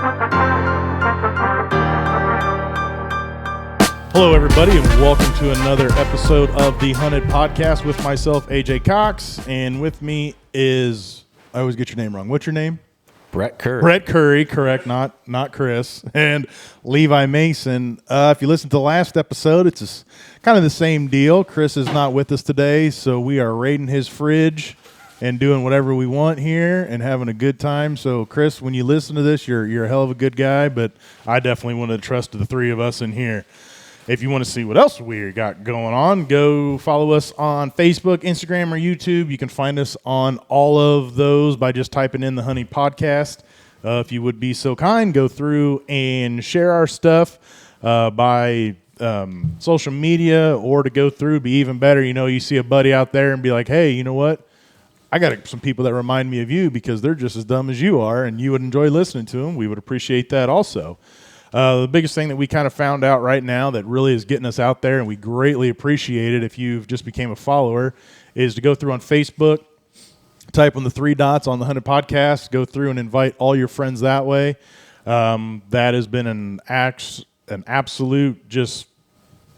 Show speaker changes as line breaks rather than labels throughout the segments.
Hello, everybody, and welcome to another episode of the Hunted Podcast with myself, AJ Cox, and with me is, I always get your name wrong. What's your name?
Brett Curry.
Brett Curry, correct, not Chris, and Levi Mason. If you listen to the last episode, it's kind of the same deal. Chris is not with us today, so we are raiding his fridge and doing whatever we want here and having a good time. So, Chris, when you listen to this, you're a hell of a good guy, but I definitely want to trust the three of us in here. If you want to see what else we got going on, go follow us on Facebook, Instagram, or YouTube. You can find us on all of those by just typing in the Honey Podcast. If you would be so kind, go through and share our stuff by social media, or to go through, be even better. You know, you see a buddy out there and be like, hey, you know what? I got some people that remind me of you because they're just as dumb as you are, and you would enjoy listening to them. We would appreciate that also. The biggest thing that we kind of found out right now that really is getting us out there, and we greatly appreciate it if you've just became a follower, is to go through on Facebook, type on the three dots on the Hunted Podcast, go through and invite all your friends that way. That has been an absolute just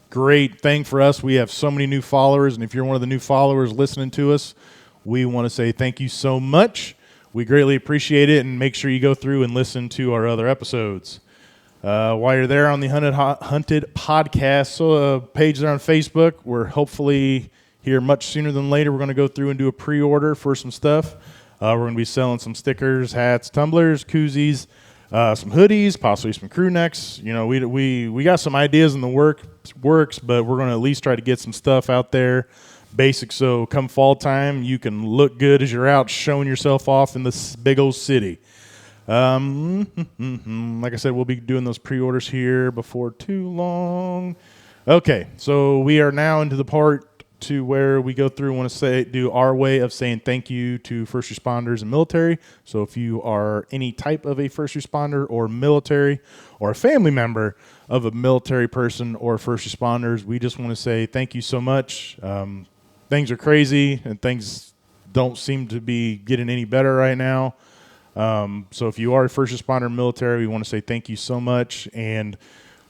great thing for us. We have so many new followers, and if you're one of the new followers listening to us, we want to say thank you so much. We greatly appreciate it, and make sure you go through and listen to our other episodes. While you're there on the Hunted Podcast page there on Facebook, we're hopefully here much sooner than later. We're going to go through and do a pre-order for some stuff. We're going to be selling some stickers, hats, tumblers, koozies, some hoodies, possibly some crew necks. You know, we got some ideas in the works, but we're going to at least try to get some stuff out there, basic, so come fall time, you can look good as you're out showing yourself off in this big old city. Like I said, we'll be doing those pre-orders here before too long. Okay, so we are now into the part to where we go through and want to do our way of saying thank you to first responders and military. So if you are any type of a first responder or military, or a family member of a military person or first responders, we just want to say thank you so much. Things are crazy and things don't seem to be getting any better right now. So if you are a first responder military, we want to say thank you so much, and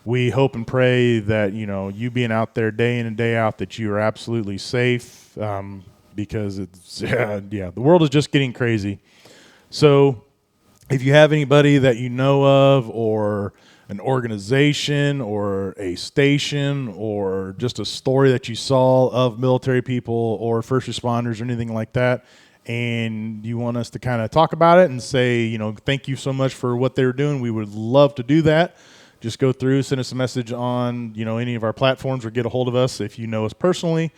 we hope and pray that, you know, you being out there day in and day out, that you are absolutely safe, because it's, the world is just getting crazy. So if you have anybody that you know of, or an organization or a station, or just a story that you saw of military people or first responders or anything like that, and you want us to kind of talk about it and say, you know, thank you so much for what they're doing, we would love to do that. Just go through, send us a message on, you know, any of our platforms, or get a hold of us if you know us personally,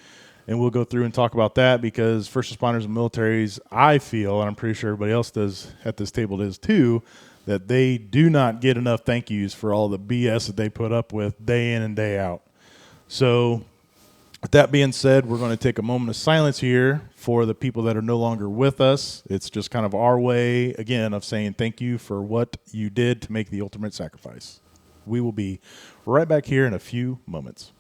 and we'll go through and talk about that, because first responders and militaries, I feel, and I'm pretty sure everybody else does at this table does too, that they do not get enough thank yous for all the BS that they put up with day in and day out. So with that being said, we're going to take a moment of silence here for the people that are no longer with us. It's just kind of our way, again, of saying thank you for what you did to make the ultimate sacrifice. We will be right back here in a few moments.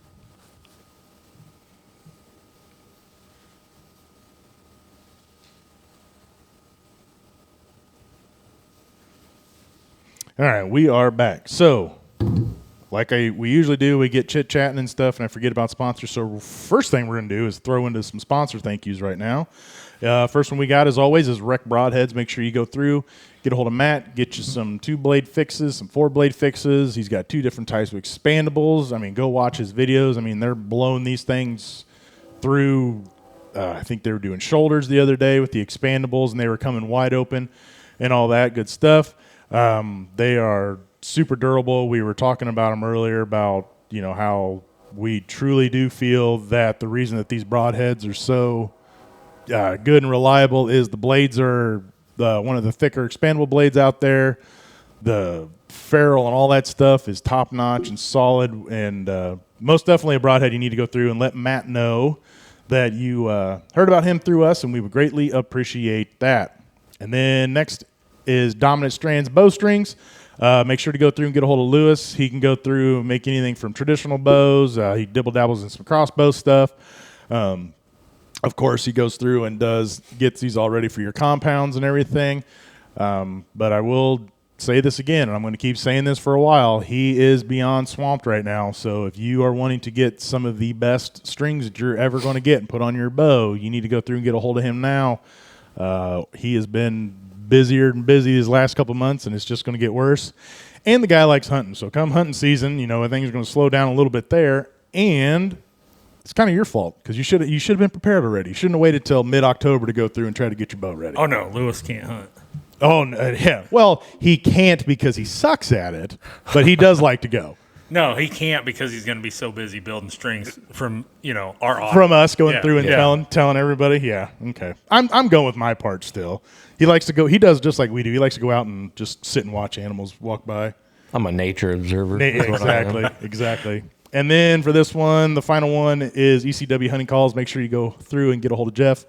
All right, we are back. So, like we usually do, we get chit-chatting and stuff, and I forget about sponsors. So first thing we're going to do is throw into some sponsor thank yous right now. First one we got, as always, is Rec Broadheads. Make sure you go through, get a hold of Matt, get you some 2-blade fixes, some 4-blade fixes. He's got 2 different types of expandables. I mean, go watch his videos. I mean, they're blowing these things through. I think they were doing shoulders the other day with the expandables, and they were coming wide open and all that good stuff. They are super durable. We were talking about them earlier about, you know, how we truly do feel that the reason that these broadheads are so good and reliable is the blades are one of the thicker expandable blades out there. The ferrule and all that stuff is top notch and solid, and most definitely a broadhead you need to go through and let Matt know that you heard about him through us, and we would greatly appreciate that. And then next is Dominant Strands Bowstrings. Make sure to go through and get a hold of Lewis. He can go through and make anything from traditional bows. He dibble-dabbles in some crossbow stuff. Of course, he goes through and gets these all ready for your compounds and everything. But I will say this again, and I'm going to keep saying this for a while. He is beyond swamped right now. So if you are wanting to get some of the best strings that you're ever going to get and put on your bow, you need to go through and get a hold of him now. He has been busier and busy these last couple months, and it's just going to get worse. And the guy likes hunting. So come hunting season, things are going to slow down a little bit there. And it's kind of your fault because you should have been prepared already. You shouldn't have waited till mid-October to go through and try to get your bow ready.
Oh, no, Lewis can't hunt.
Oh, yeah. Well, he can't because he sucks at it, but he does like to go.
No, he can't because he's going to be so busy building strings from, our audience.
From us going through and telling everybody. Yeah, okay. I'm going with my part still. He likes to go. He does just like we do. He likes to go out and just sit and watch animals walk by.
I'm a nature observer.
Exactly. And then for this one, the final one is ECW hunting calls. Make sure you go through and get a hold of Jeff.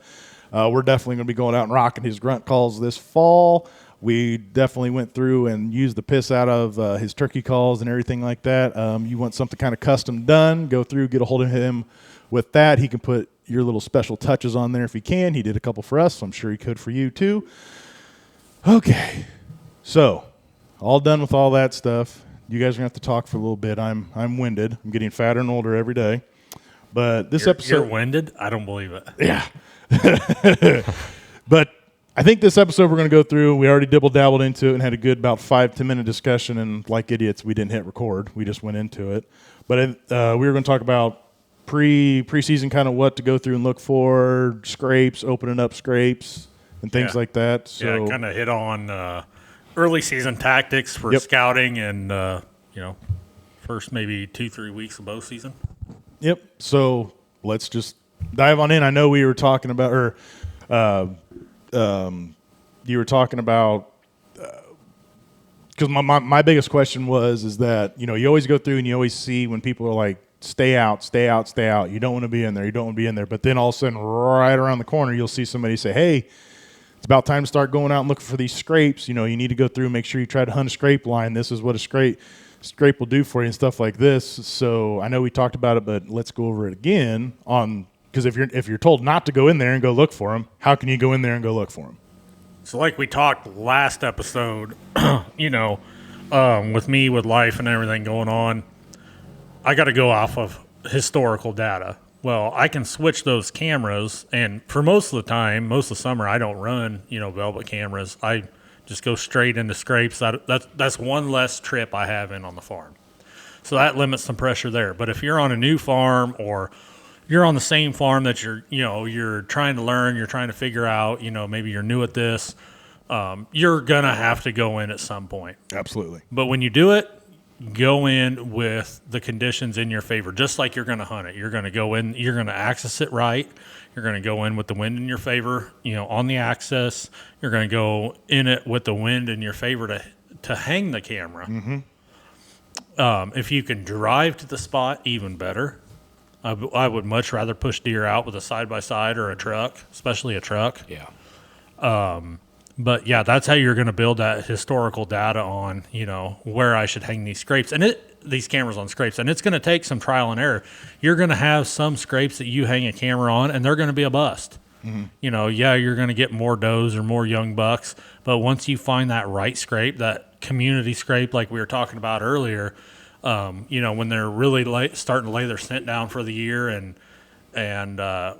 We're definitely going to be going out and rocking his grunt calls this fall. We definitely went through and used the piss out of his turkey calls and everything like that. You want something kind of custom done, go through, get a hold of him with that. He can put your little special touches on there if he can. He did a couple for us, so I'm sure he could for you too. Okay, so all done with all that stuff. You guys are going to have to talk for a little bit. I'm winded. I'm getting fatter and older every day. But this episode...
You're winded? I don't believe it.
Yeah. But I think this episode we're going to go through, we already dibble-dabbled into it and had a good about 5-10 minute discussion, and like idiots, we didn't hit record. We just went into it. But we were going to talk about preseason, kind of what to go through and look for, scrapes, opening up scrapes, and things like that. So
kind of hit on early season tactics for scouting and, first maybe 2-3 weeks of bow season.
Yep. So let's just dive on in. I know we were talking about, you were talking about, because my biggest question is that, you always go through and you always see when people are like, stay out. You don't want to be in there. But then all of a sudden, right around the corner, you'll see somebody say, hey, it's about time to start going out and looking for these scrapes. You need to go through and make sure you try to hunt a scrape line. This is what a scrape will do for you and stuff like this. So I know we talked about it, but let's go over it again because if you're told not to go in there and go look for them, how can you go in there and go look for them?
So like we talked last episode, with me, with life and everything going on, I got to go off of historical data. Well, I can switch those cameras, and for most of the time, most of the summer, I don't run, velvet cameras. I just go straight into scrapes. That's one less trip I have in on the farm. So that limits some pressure there. But if you're on a new farm or you're on the same farm that you're trying to learn, you're trying to figure out, maybe you're new at this, you're going to have to go in at some point.
Absolutely.
But when you do it, go in with the conditions in your favor, just like you're going to hunt it. You're going to go in, you're going to access it right. You're going to go in with the wind in your favor, on the axis. You're going to go in it with the wind in your favor to hang the camera.
Mm-hmm.
If you can drive to the spot, even better. I would much rather push deer out with a side-by-side or a truck, especially a truck.
Yeah.
But yeah, that's how you're going to build that historical data on, where I should hang these scrapes and these cameras on scrapes. And it's going to take some trial and error. You're going to have some scrapes that you hang a camera on and they're going to be a bust. Mm-hmm. You're going to get more does or more young bucks. But once you find that right scrape, that community scrape, like we were talking about earlier, when they're really starting to lay their scent down for the year. And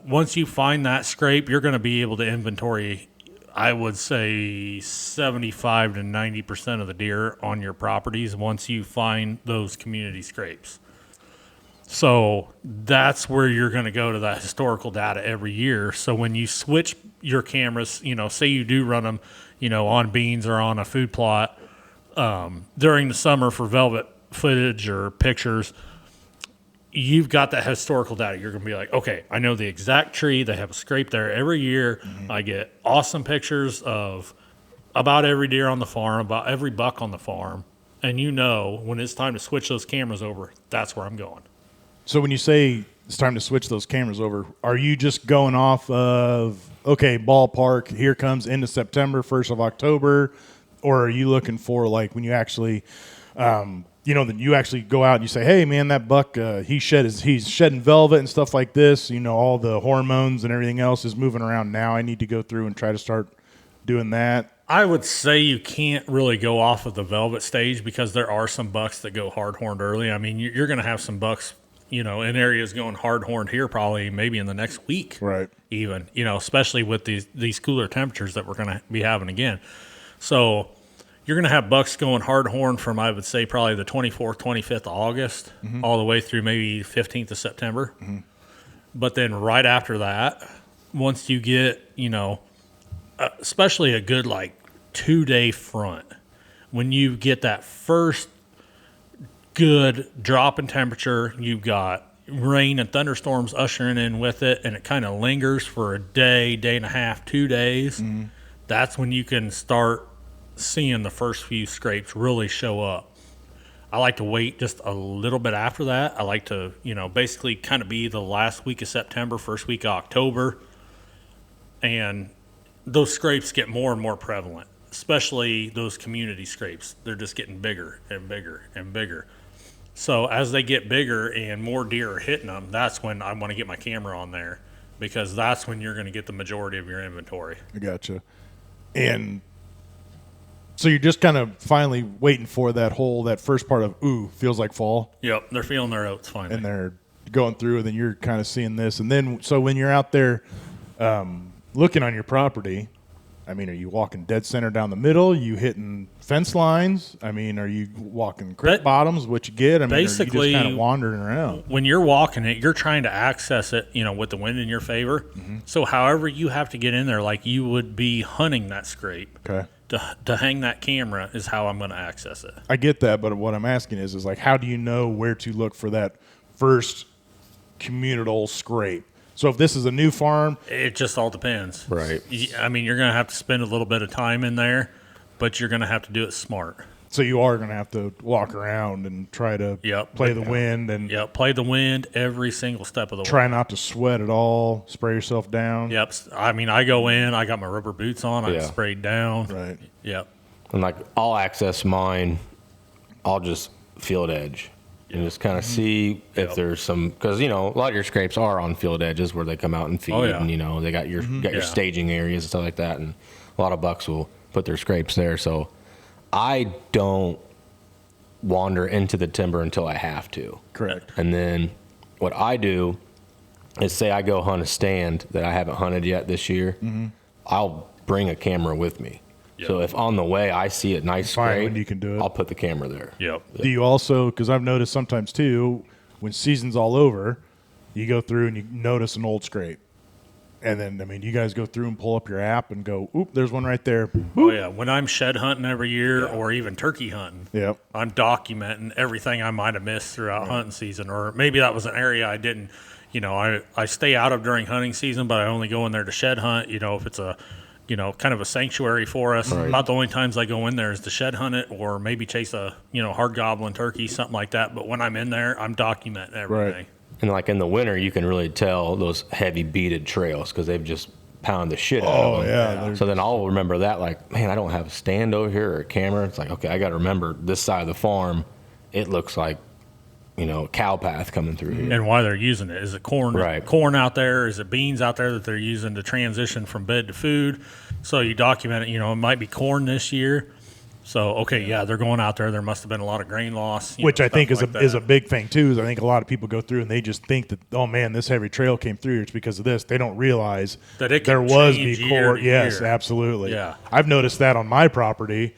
once you find that scrape, you're going to be able to inventory, I would say 75 to 90% of the deer on your properties once you find those community scrapes. So that's where you're going to go to that historical data every year. So when you switch your cameras, say you do run them, on beans or on a food plot during the summer for velvet footage or pictures, you've got that historical data. You're going to be like, okay, I know the exact tree. They have a scrape there every year. Mm-hmm. I get awesome pictures of about every deer on the farm, about every buck on the farm. And when it's time to switch those cameras over, that's where I'm going.
So when you say it's time to switch those cameras over, are you just going off of, okay, ballpark, here comes into September, 1st of October, or are you looking for like when you actually that you actually go out and you say, hey, man, that buck, he's shedding velvet and stuff like this. All the hormones and everything else is moving around now. I need to go through and try to start doing that.
I would say you can't really go off of the velvet stage because there are some bucks that go hard horned early. I mean, you're going to have some bucks, in areas going hard horned here probably maybe in the next week,
Right.
even, especially with these cooler temperatures that we're going to be having again. So you're going to have bucks going hard horn from, I would say, probably the 24th, 25th of August all the way through maybe 15th of September. But then right after that, once you get, especially a good 2-day front, when you get that first good drop in temperature, you've got rain and thunderstorms ushering in with it, and it kind of lingers for a day, day and a half, 2 days. That's when you can start seeing the first few scrapes really show up. I like to wait just a little bit after that. I like to, basically kind of be the last week of September, first week of October, and those scrapes get more and more prevalent, especially those community scrapes. They're just getting bigger and bigger and bigger. So as they get bigger and more deer are hitting them, that's when I want to get my camera on there, because that's when you're going to get the majority of your inventory.
I gotcha. And so you're just kind of finally waiting for that first part of, feels like fall,
Yep, they're feeling their oats finally.
and they're going through, and then you're kind of seeing this. And then, so when you're out there looking on your property, I mean, are you walking dead center down the middle? You hitting fence lines? I mean, are you walking creek bottoms, what you get? I mean,
basically,
are you just kind of wandering around?
When you're walking it, you're trying to access it, with the wind in your favor. So however you have to get in there, like you would be hunting that scrape.
Okay.
To hang that camera is how I'm going to access it.
I get that, but what I'm asking is like, how do you know where to look for that first communal scrape? So if this is a new farm,
It just all depends.
Right.
I mean, you're going to have to spend a little bit of time in there, but you're going to have to do it smart.
so you are going to have to walk around and try to play the wind and
Play the wind every single step of the way.
try not to sweat at all, spray yourself down.
Yep. I mean, I go in, I got my rubber boots on, I'm
Yeah.
sprayed down.
Right.
Yep.
And I'll access mine. I'll just field edge and just kind of see if there's some, because a lot of your scrapes are on field edges where they come out and feed,
Oh, yeah.
and they got your
Yeah.
staging areas and stuff like that, and a lot of bucks will put their scrapes there. So I don't wander into the timber until I have to.
Correct.
And then what I do is, say I go hunt a stand that I haven't hunted yet this year, I'll bring a camera with me.
Yep.
So if on the way I see a nice
Fine,
scrape,
when you can do it.
I'll put the camera there.
Yep.
Do you also, because I've noticed sometimes too, when season's all over, you go through and you notice an old scrape. And then, I mean, you guys go through and pull up your app and go, oop, there's one right there.
Oh, yeah. When I'm shed hunting every year or even turkey hunting,
Yep.
I'm documenting everything I might have missed throughout hunting season. Or maybe that was an area I didn't, I stay out of during hunting season, but I only go in there to shed hunt, if it's a, kind of a sanctuary for us.
Right.
About the only times I go in there is to shed hunt it or maybe chase a, hard goblin turkey, something like that. But when I'm in there, I'm documenting everything.
And in the winter, you can really tell those heavy beaded trails because they've just pounded the shit out of them.
yeah.
So then I'll remember that, man, I don't have a stand over here or a camera. It's like, okay, I got to remember this side of the farm. It looks like, a cow path coming through here.
And why they're using it. Is it corn?
Right.
Corn out there? Is it beans out there that they're using to transition from bed to food? So you document it. It might be corn this year. So they're going out there. There must have been a lot of grain loss,
Which I think is
like
a big thing too. Is I think a lot of people go through and they just think that, oh man, this heavy trail came through. It's because of this. They don't realize
That it
there
can
was
change
be
year
corn.
to
Yes,
year.
absolutely.
Yeah.
I've noticed that on my property,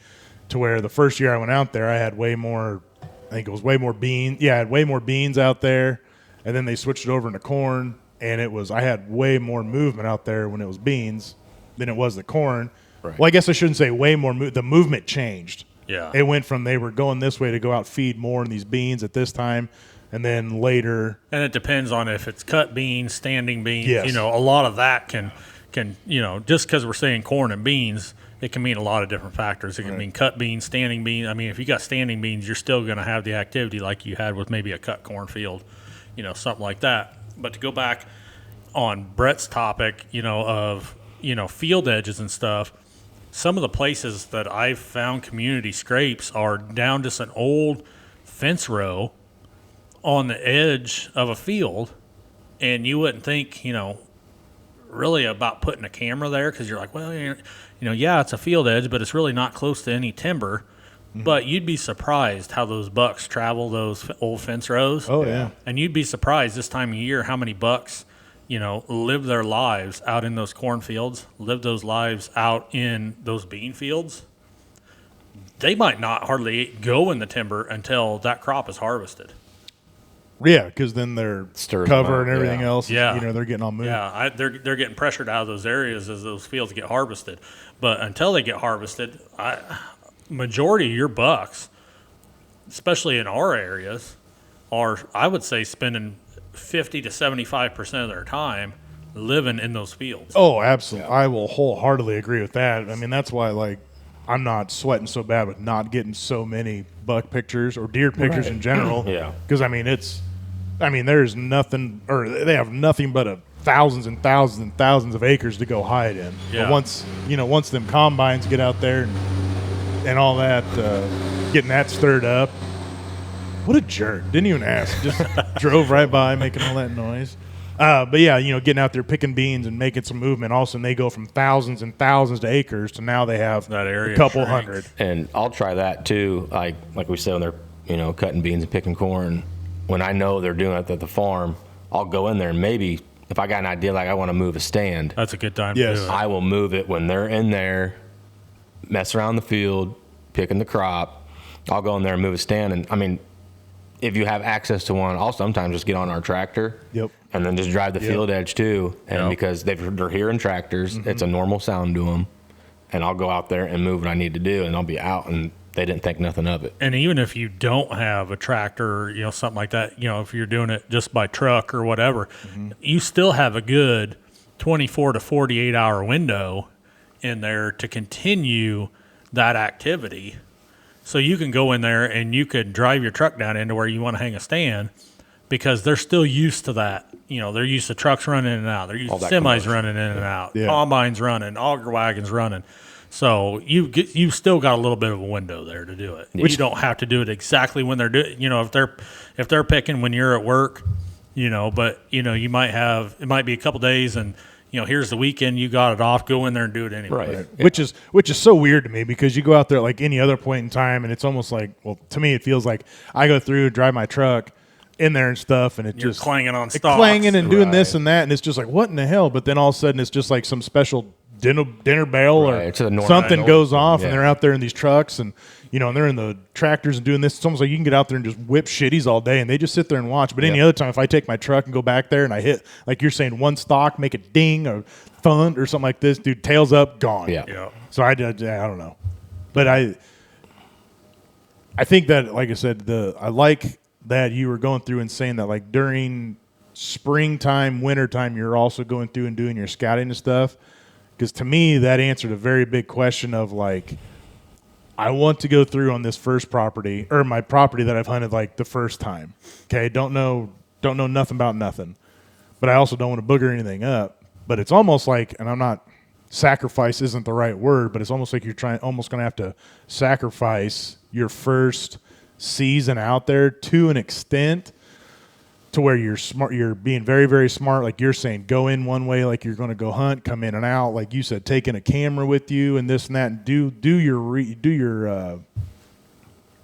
to where the first year I went out there, I had way more. I think it was way more beans. Yeah, I had way more beans out there, and then they switched it over into corn, and I had way more movement out there when it was beans than it was the corn.
Right.
Well, I guess I shouldn't say way more. The movement changed.
Yeah.
It went from they were going this way to go out feed more in these beans at this time, and then later.
And it depends on if it's cut beans, standing beans.
Yes.
A lot of that can just because we're saying corn and beans, it can mean a lot of different factors. It can mean cut beans, standing beans. I mean, if you got standing beans, you're still going to have the activity like you had with maybe a cut cornfield, something like that. But to go back on Brett's topic, of field edges and stuff, some of the places that I've found community scrapes are down just an old fence row on the edge of a field, and you wouldn't think, really about putting a camera there because you're like, well, yeah, it's a field edge, but it's really not close to any timber. But you'd be surprised how those bucks travel those old fence rows.
Oh, yeah.
And you'd be surprised this time of year how many bucks, live their lives out in those cornfields, live those lives out in those bean fields. They might not hardly go in the timber until that crop is harvested.
Yeah, because then they're
Stirs
cover
them
and
up,
everything
yeah.
else.
Yeah.
They're getting all moved.
Yeah, they're getting pressured out of those areas as those fields get harvested. But until they get harvested, majority of your bucks, especially in our areas, are, I would say, spending 50 to 75% of their time living in those fields.
Oh, absolutely. I will wholeheartedly agree with that. I mean, that's why, like, I'm not sweating so bad with not getting so many buck pictures or deer pictures in general.
Yeah.
Because, there's nothing, or they have nothing but thousands and thousands and thousands of acres to go hide in.
Yeah.
But once them combines get out there and all that, getting that stirred up, what a jerk. Didn't even ask. Just drove right by making all that noise. But yeah, getting out there picking beans and making some movement. All of a sudden they go from thousands and thousands to acres to now they have
That area
a couple
shrinks.
hundred.
And I'll try that too. Like we said, when they're cutting beans and picking corn. When I know they're doing it at the farm, I'll go in there and maybe if I got an idea like I want to move a stand,
That's a good time
Yes.
to do it.
I will move it when they're in there, mess around the field, picking the crop. I'll go in there and move a stand. And if you have access to one, I'll sometimes just get on our tractor.
Yep.
And then just drive the field edge too. And
Yep.
because they're hearing tractors, it's a normal sound to them. And I'll go out there and move what I need to do, and I'll be out, and they didn't think nothing of it.
And even if you don't have a tractor, something like that, if you're doing it just by truck or whatever, you still have a good 24 to 48 hour window in there to continue that activity. So you can go in there and you could drive your truck down into where you want to hang a stand because they're still used to that. They're used to trucks running in and out. They're used
All
to
that
semis
commotion.
running in and out,
Yeah.
combines running, auger wagons running. So you still got a little bit of a window there to do it. You don't have to do it exactly when they're doing. If they're picking when you're at work, but you might have it might be a couple days and here's the weekend you got it off. Go in there and do it anyway.
Right.
Which is so weird to me because you go out there like any other point in time and it's almost like, well, to me it feels like I go through and drive my truck in there and stuff and
You're
just
clanging on
it's
stalks.
clanging and doing this
Right.
and that and it's just like what in the hell? But then all of a sudden it's just like some special dinner bell
Right,
or
it's a normal-
something goes off and
Yeah.
they're out there in these trucks and and they're in the tractors and doing this. It's almost like you can get out there and just whip shitties all day and they just sit there and watch. But any
Yep.
other time, if I take my truck and go back there and I hit, like you're saying, one stock, make it ding or thund or something like this, dude, tails up, gone.
Yeah.
Yeah.
So I don't know, but I think that, like I said, I like that you were going through and saying that like during springtime, wintertime, you're also going through and doing your scouting and stuff. Because to me, that answered a very big question of like, I want to go through on this first property or my property that I've hunted like the first time. Okay, don't know nothing about nothing, but I also don't want to booger anything up. But it's almost like, and I'm not, sacrifice isn't the right word, but it's almost like you're almost going to have to sacrifice your first season out there to an extent to where you're smart, you're being very, very smart. Like you're saying, go in one way, like you're going to go hunt, come in and out. Like you said, taking a camera with you and this and that, and do your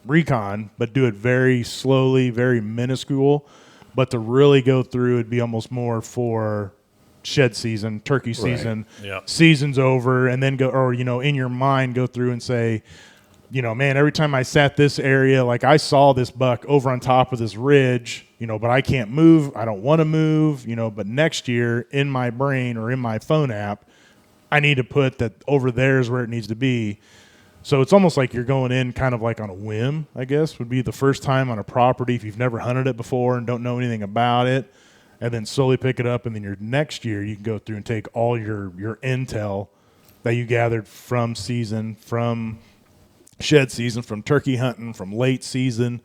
recon, but do it very slowly, very minuscule. But to really go through, it'd be almost more for shed season, turkey season,
Yeah.
season's over, and then go, or in your mind, go through and say, man, every time I sat this area, like I saw this buck over on top of this ridge, but I can't move. I don't want to move, but next year in my brain or in my phone app, I need to put that over there is where it needs to be. So it's almost like you're going in kind of like on a whim, I guess, would be the first time on a property if you've never hunted it before and don't know anything about it, and then slowly pick it up. And then your next year you can go through and take all your intel that you gathered from season, from shed season, from turkey hunting, from late season,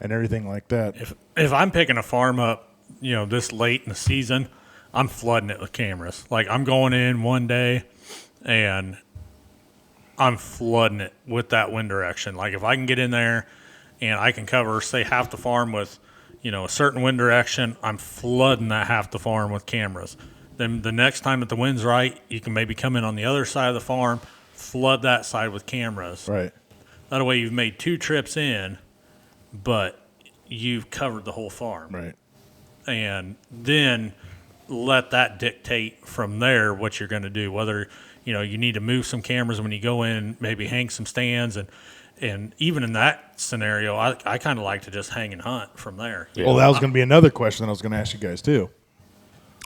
and everything like that.
If I'm picking a farm up, this late in the season, I'm flooding it with cameras. Like I'm going in one day and I'm flooding it with that wind direction. Like if I can get in there and I can cover, say, half the farm with, a certain wind direction, I'm flooding that half the farm with cameras. Then the next time that the wind's right, you can maybe come in on the other side of the farm, flood that side with cameras.
Right.
That way you've made 2 trips in, but you've covered the whole farm.
Right.
And then let that dictate from there what you're going to do. Whether, you need to move some cameras when you go in, maybe hang some stands. And even in that scenario, I kind of like to just hang and hunt from there.
Yeah.
Well, that was going to be another question that I was going to ask you guys too.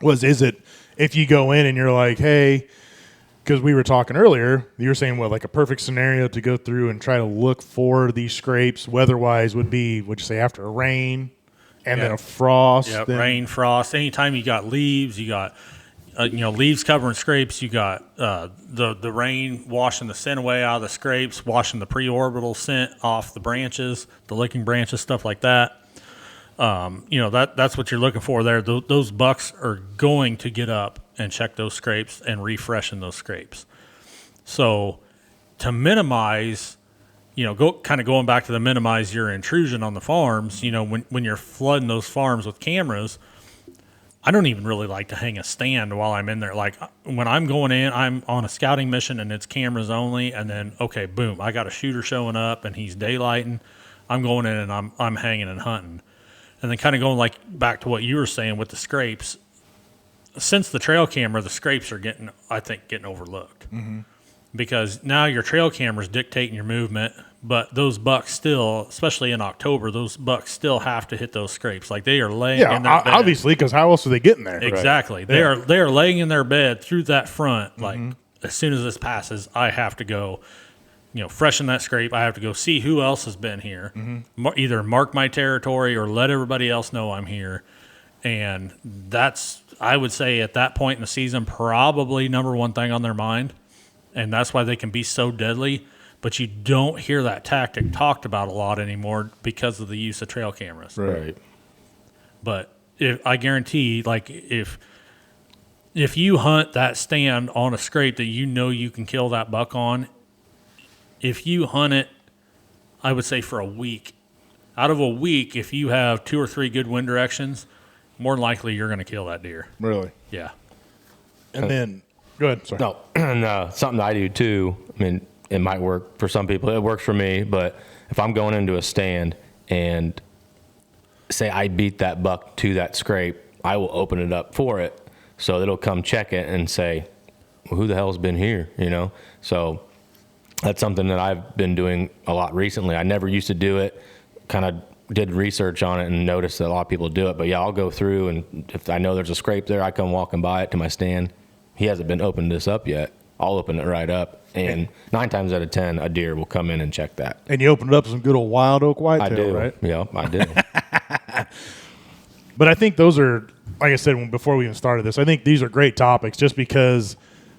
Is it if you go in and you're like, hey, because we were talking earlier, you were saying, like a perfect scenario to go through and try to look for these scrapes weather-wise would be, what'd you say, after a rain and then a frost?
Yeah,
then,
rain, frost. Anytime you got leaves, you got leaves covering scrapes. You got the rain washing the scent away out of the scrapes, washing the preorbital scent off the branches, the licking branches, stuff like that. That's what you're looking for there. Those bucks are going to get up and check those scrapes and refreshen those scrapes. So to minimize, going back to the minimize your intrusion on the farms, when you're flooding those farms with cameras, I don't even really like to hang a stand while I'm in there. Like when I'm going in, I'm on a scouting mission and it's cameras only. And then, okay, boom, I got a shooter showing up and he's daylighting. I'm going in and I'm hanging and hunting. And then kind of going back to what you were saying with the scrapes, since the trail camera, the scrapes are getting overlooked. Mm-hmm. Because now your trail camera's dictating your movement, but those bucks still, especially in October, those bucks still have to hit those scrapes. Like they are laying in their bed.
Obviously, because how else are they getting there?
Exactly.
Right.
They are laying in their bed through that front. Like as soon as this passes, I have to go, freshen that scrape. I have to go see who else has been here. Either mark my territory or let everybody else know I'm here. And that's, I would say at that point in the season, probably number one thing on their mind. And that's why they can be so deadly. But you don't hear that tactic talked about a lot anymore because of the use of trail cameras.
Right.
But I guarantee, if you hunt that stand on a scrape that you can kill that buck on, if you hunt it, I would say for a week, out of a week, if you have 2 or 3 good wind directions, more than likely you're going to kill that deer.
Really?
Yeah.
And then, go ahead. Sorry.
No, and something I do too. I mean, it might work for some people. It works for me. But if I'm going into a stand and say I beat that buck to that scrape, I will open it up for it. So it'll come check it and say, well, who the hell's been here? So that's something that I've been doing a lot recently. I never used to do it, kind of did research on it and noticed that a lot of people do it. But yeah, I'll go through, and if I know there's a scrape there, I come walking by it to my stand. He hasn't been opened this up yet. I'll open it right up. And 9 times out of 10, a deer will come in and check that.
And you opened it up some good old wild oak whitetail,
I do.
right?
Yeah, I do.
But I think those are, like I said before we even started this, I think these are great topics just because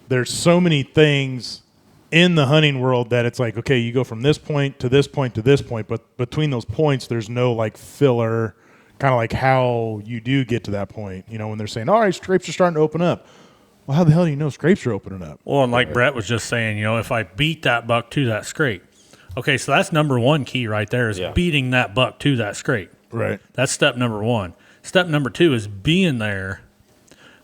there's so many things in the hunting world that it's like, okay, you go from this point to this point to this point, but between those points, there's no filler, kind of like how you do get to that point. When they're saying, all right, scrapes are starting to open up. Well, how the hell do you know scrapes are opening up?
Well, and like Brett was just saying, if I beat that buck to that scrape, okay, so that's number one key right there is beating that buck to that scrape.
Right.
That's step number 1. Step number 2 is being there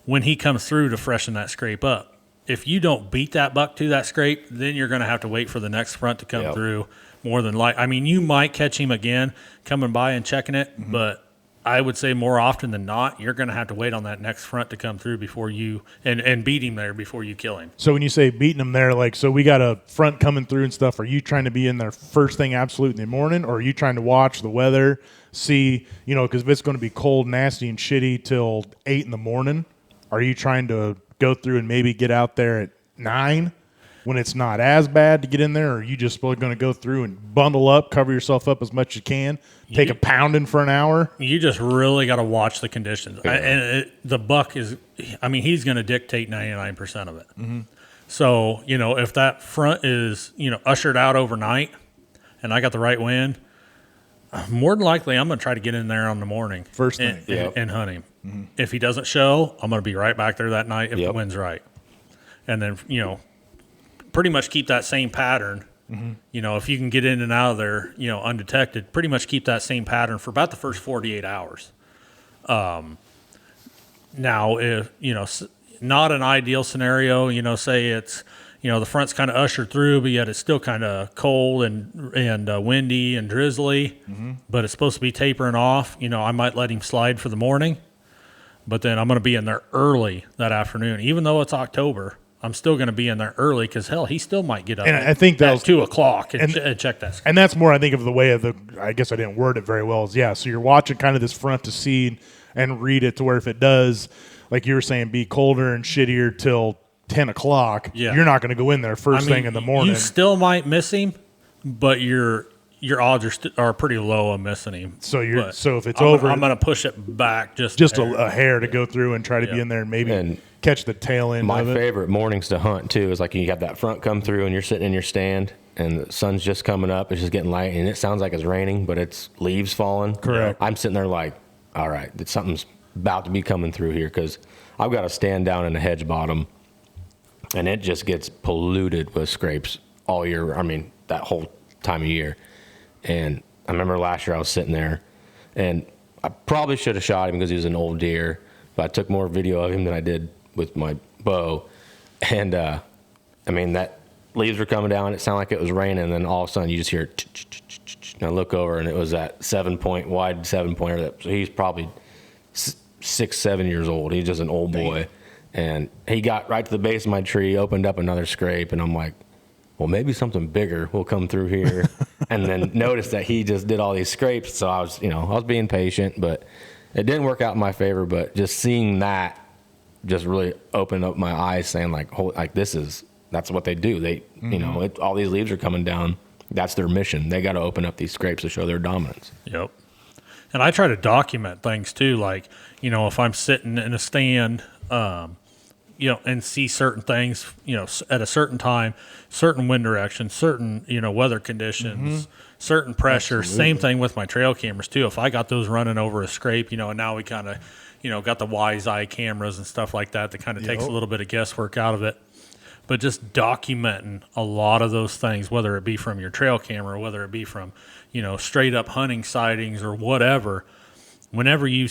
when he comes through to freshen that scrape up. If you don't beat that buck to that scrape, then you're going to have to wait for the next front to come through more than likely. I mean, you might catch him again coming by and checking it, but I would say more often than not, you're going to have to wait on that next front to come through before you and beat him there before you kill him.
So when you say beating him there, so we got a front coming through and stuff, are you trying to be in there first thing absolute in the morning, or are you trying to watch the weather, see, because if it's going to be cold, nasty, and shitty till 8 in the morning, are you trying to go through and maybe get out there at 9 when it's not as bad to get in there, or are you just going to go through and bundle up, cover yourself up as much as you can, take a pounding for an hour?
You just really got to watch the conditions. The buck is, he's going to dictate 99% of it. Mm-hmm. So, if that front is, ushered out overnight and I got the right wind, more than likely I'm going to try to get in there on the morning.
First thing.
And hunt him. Mm-hmm. If he doesn't show, I'm going to be right back there that night if the wind's right. And then, pretty much keep that same pattern. Mm-hmm. If you can get in and out of there, undetected, pretty much keep that same pattern for about the first 48 hours. Now, if, not an ideal scenario. You know, say it's, you know, the front's kind of ushered through, but yet it's still kind of cold and windy and drizzly, but it's supposed to be tapering off. You know, I might let him slide for the morning, but then I'm going to be in there early that afternoon. Even though it's October, I'm still going to be in there early because, hell, he still might get up
And I think
at
that's
2 o'clock and check that.
And that's more, I think, of the way of the, I guess I didn't word it very well, is so you're watching kind of this front to see and read it to where if it does, like you were saying, be colder and shittier till 10 o'clock, you're not going to go in there first thing in the morning.
You still might miss him, but your odds are pretty low of missing him.
So if it's
I'm
over,
I'm going to push it back just
a hair to go through and try to be in there and maybe catch the tail end
My
of it.
favorite mornings to hunt too is like you have that front come through and you're sitting in your stand and the sun's just coming up. It's just getting light and it sounds like it's raining, but it's leaves falling.
Correct.
I'm sitting there like, all right, something's about to be coming through here because I've got to stand down in the hedge bottom and it just gets polluted with scrapes all year. I mean, that whole time of year. And I remember last year I was sitting there and I probably should have shot him because he was an old deer, but I took more video of him than I did with my bow. And, I mean, that leaves were coming down. It sounded like it was raining. And then all of a sudden you just hear, and I look over and it was that 7-point wide 7-pointer. So he's probably 6, 7 years old. He's just an old boy. And he got right to the base of my tree, opened up another scrape. And I'm like, well, maybe something bigger will come through here. And then noticed that he just did all these scrapes. So I was being patient, but it didn't work out in my favor. But just seeing that just really opened up my eyes, saying that's what they do. They, all these leaves are coming down. That's their mission. They got to open up these scrapes to show their dominance.
Yep. And I try to document things too. Like, if I'm sitting in a stand, and see certain things, at a certain time, certain wind direction, certain, weather conditions, certain pressure.
Absolutely.
Same thing with my trail cameras too. If I got those running over a scrape, and now we kind of, got the Wise Eye cameras and stuff like that kind of takes a little bit of guesswork out of it. But just documenting a lot of those things, whether it be from your trail camera, whether it be from, straight up hunting sightings or whatever, whenever you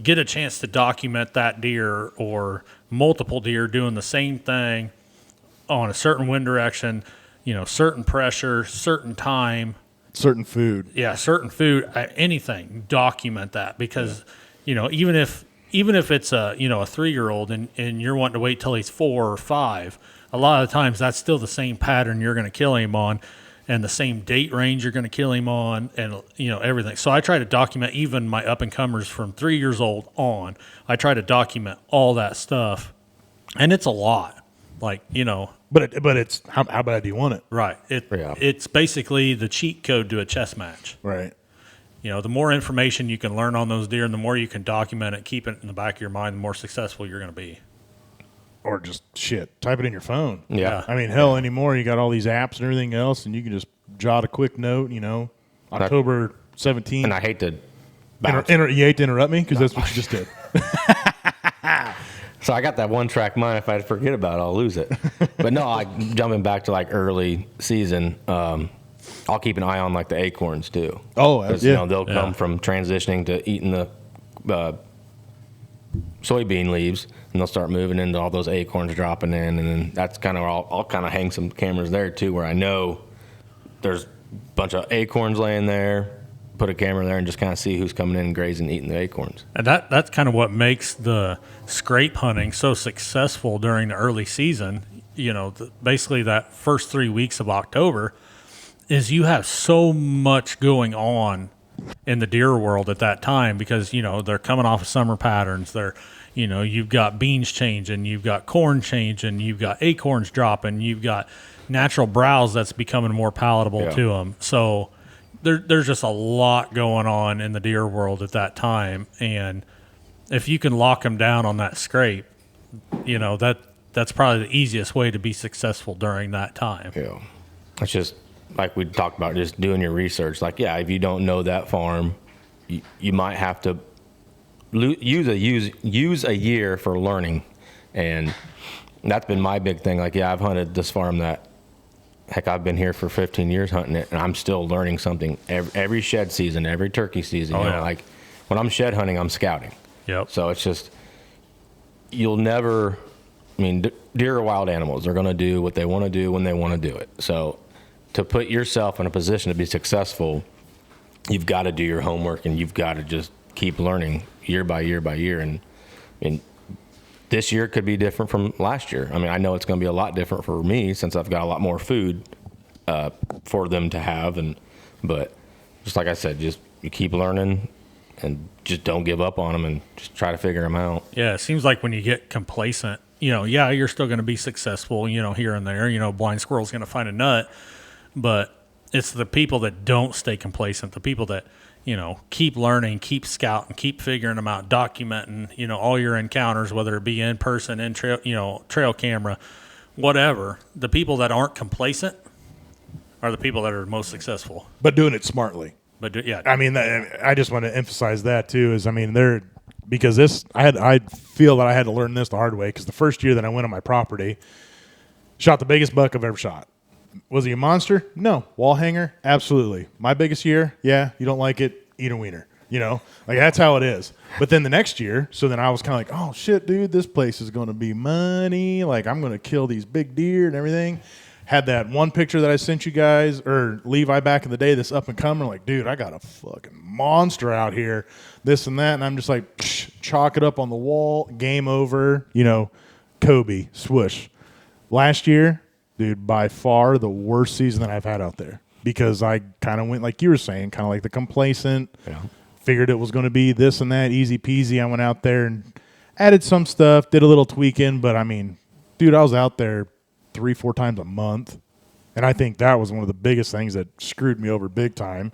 get a chance to document that deer or multiple deer doing the same thing on a certain wind direction, certain pressure, certain time,
certain food.
Yeah, certain food, anything, document that because, even if it's a 3-year-old and you're wanting to wait till he's 4 or 5, a lot of times that's still the same pattern you're going to kill him on and the same date range you're going to kill him on and, everything. So I try to document even my up-and-comers from 3 years old on. I try to document all that stuff, and it's a lot. Like,
But it's, how bad do you want it?
Right. It's basically the cheat code to a chess match.
Right.
The more information you can learn on those deer and the more you can document it, keep it in the back of your mind, the more successful you're going to be.
Or just type it in your phone.
Yeah.
I mean, hell, anymore, you got all these apps and everything else, and you can just jot a quick note, October 17th.
And I hate to
you hate to interrupt me because that's what you just did.
So I got that one track mind. If I forget about it, I'll lose it. But no, jumping back to early season, I'll keep an eye on the acorns too.
Oh, yeah.
They'll come from transitioning to eating the soybean leaves, and they'll start moving into all those acorns dropping in, and then that's kind of I'll kind of hang some cameras there too, where I know there's a bunch of acorns laying there. Put a camera there and just kind of see who's coming in and grazing and eating the acorns.
And that's kind of what makes the scrape hunting so successful during the early season. Basically that first 3 weeks of October is you have so much going on in the deer world at that time because, they're coming off of summer patterns. They're, you've got beans changing, you've got corn changing, you've got acorns dropping, you've got natural browse that's becoming more palatable to them. So there's just a lot going on in the deer world at that time. And if you can lock them down on that scrape, that's probably the easiest way to be successful during that time.
Yeah. It's just like we talked about, just doing your research. If you don't know that farm, you might have to use a year for learning. And that's been my big thing. I've hunted this farm that, heck, I've been here for 15 years hunting it, and I'm still learning something every shed season, every turkey season. When I'm shed hunting, I'm scouting.
Yep.
So it's just, you'll never, I mean, deer are wild animals. They're going to do what they want to do when they want to do it. So to put yourself in a position to be successful, you've got to do your homework and you've got to just keep learning year by year by year. And this year could be different from last year. I mean, I know it's going to be a lot different for me since I've got a lot more food for them to have. But just like I said, just you keep learning and just don't give up on them and just try to figure them out.
Yeah, it seems like when you get complacent, you're still going to be successful, here and there. Blind squirrel's going to find a nut, but it's the people that don't stay complacent, the people that, keep learning, keep scouting, keep figuring them out, documenting, all your encounters, whether it be in person, in trail camera, whatever. The people that aren't complacent are the people that are most successful.
But doing it smartly.
But yeah,
I mean, I just want to emphasize that too. Because I feel that I had to learn this the hard way. Because the first year that I went on my property, shot the biggest buck I've ever shot. Was he a monster? No. Wall hanger? Absolutely. My biggest year? Yeah. You don't like it? Eat a wiener. Like that's how it is. But then the next year, so then I was kind of like, oh shit, dude, this place is going to be money. Like I'm going to kill these big deer and everything. Had that one picture that I sent you guys, or Levi back in the day, this up and coming, like, dude, I got a fucking monster out here, this and that. And I'm just like, chalk it up on the wall, game over, Kobe, swoosh. Last year, dude, by far the worst season that I've had out there because I kind of went, like you were saying, kind of like the complacent, figured it was going to be this and that, easy peasy. I went out there and added some stuff, did a little tweaking, but I mean, dude, I was out there 3-4 times a month. And I think that was one of the biggest things that screwed me over big time.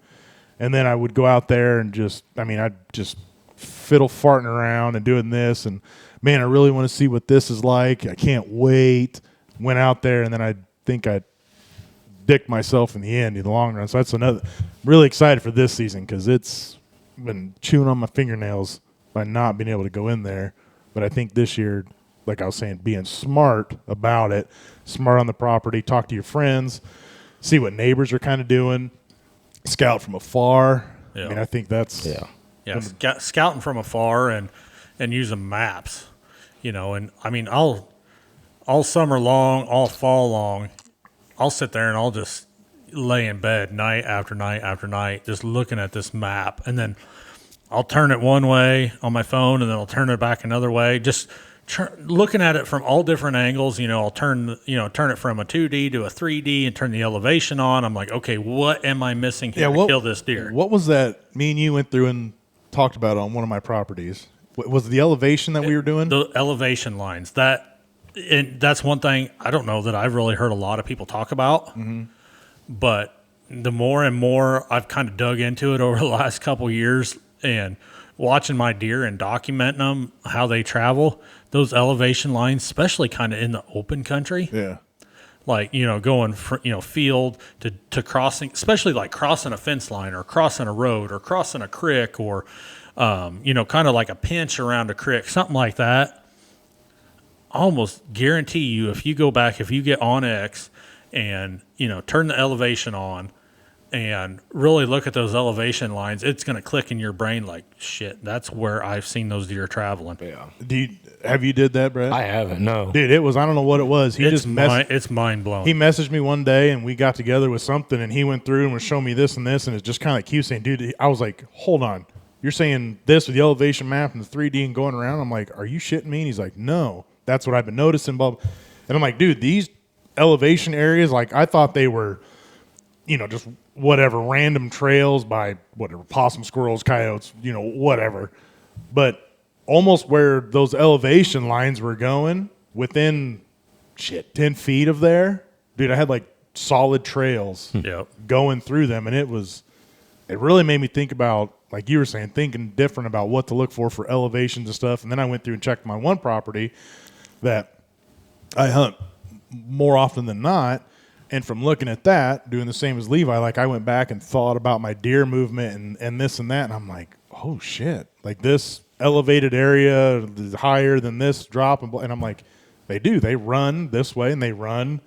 And then I would go out there and I'd just fiddle farting around and doing this. And man, I really want to see what this is like. I can't wait. Went out there and then I think I dicked myself in the end in the long run. So that's another, really excited for this season because it's been chewing on my fingernails by not being able to go in there. But I think this year, like I was saying, being smart about it, smart on the property, talk to your friends, see what neighbors are kind of doing, scout from afar.
Yeah.
I mean, I think that's
scouting from afar and using maps, and I mean, all summer long, all fall long, I'll sit there and I'll just lay in bed night after night after night, just looking at this map, and then I'll turn it one way on my phone and then I'll turn it back another way, just looking at it from all different angles. I'll turn it from a 2D to a 3D and turn the elevation on. I'm like, okay, what am I missing here to kill this deer?
What was that me and you went through and talked about on one of my properties? Was the elevation that we were doing?
The elevation lines. That's one thing I don't know that I've really heard a lot of people talk about. Mm-hmm. But the more and more I've kind of dug into it over the last couple years and watching my deer and documenting them, how they travel, those elevation lines, especially kind of in the open country.
Yeah.
Like, going from, field to crossing, especially like crossing a fence line or crossing a road or crossing a creek or, kind of like a pinch around a creek, something like that. I almost guarantee you, if you go back, if you get on X and, turn the elevation on, and really look at those elevation lines, it's going to click in your brain like, shit, that's where I've seen those deer traveling.
Yeah.
Have you did that, Brett?
I haven't, no.
Dude, it was, I don't know what it was.
It's mind blowing.
He messaged me one day and we got together with something and he went through and was showing me this and this, and it's just kind of like he was saying, dude, I was like, hold on. You're saying this with the elevation map and the 3D and going around? I'm like, are you shitting me? And he's like, no, that's what I've been noticing, Bob. And I'm like, dude, these elevation areas, like I thought they were, just whatever, random trails by whatever, possum, squirrels, coyotes, whatever. But almost where those elevation lines were going, within 10 feet of there, dude, I had like solid trails going through them. And it really made me think about, like you were saying, thinking different about what to look for elevations and stuff. And then I went through and checked my one property that I hunt more often than not. And from looking at that, doing the same as Levi, like I went back and thought about my deer movement and this and that. And I'm like, oh shit, like this elevated area is higher than this drop. And I'm like, they run this way and they run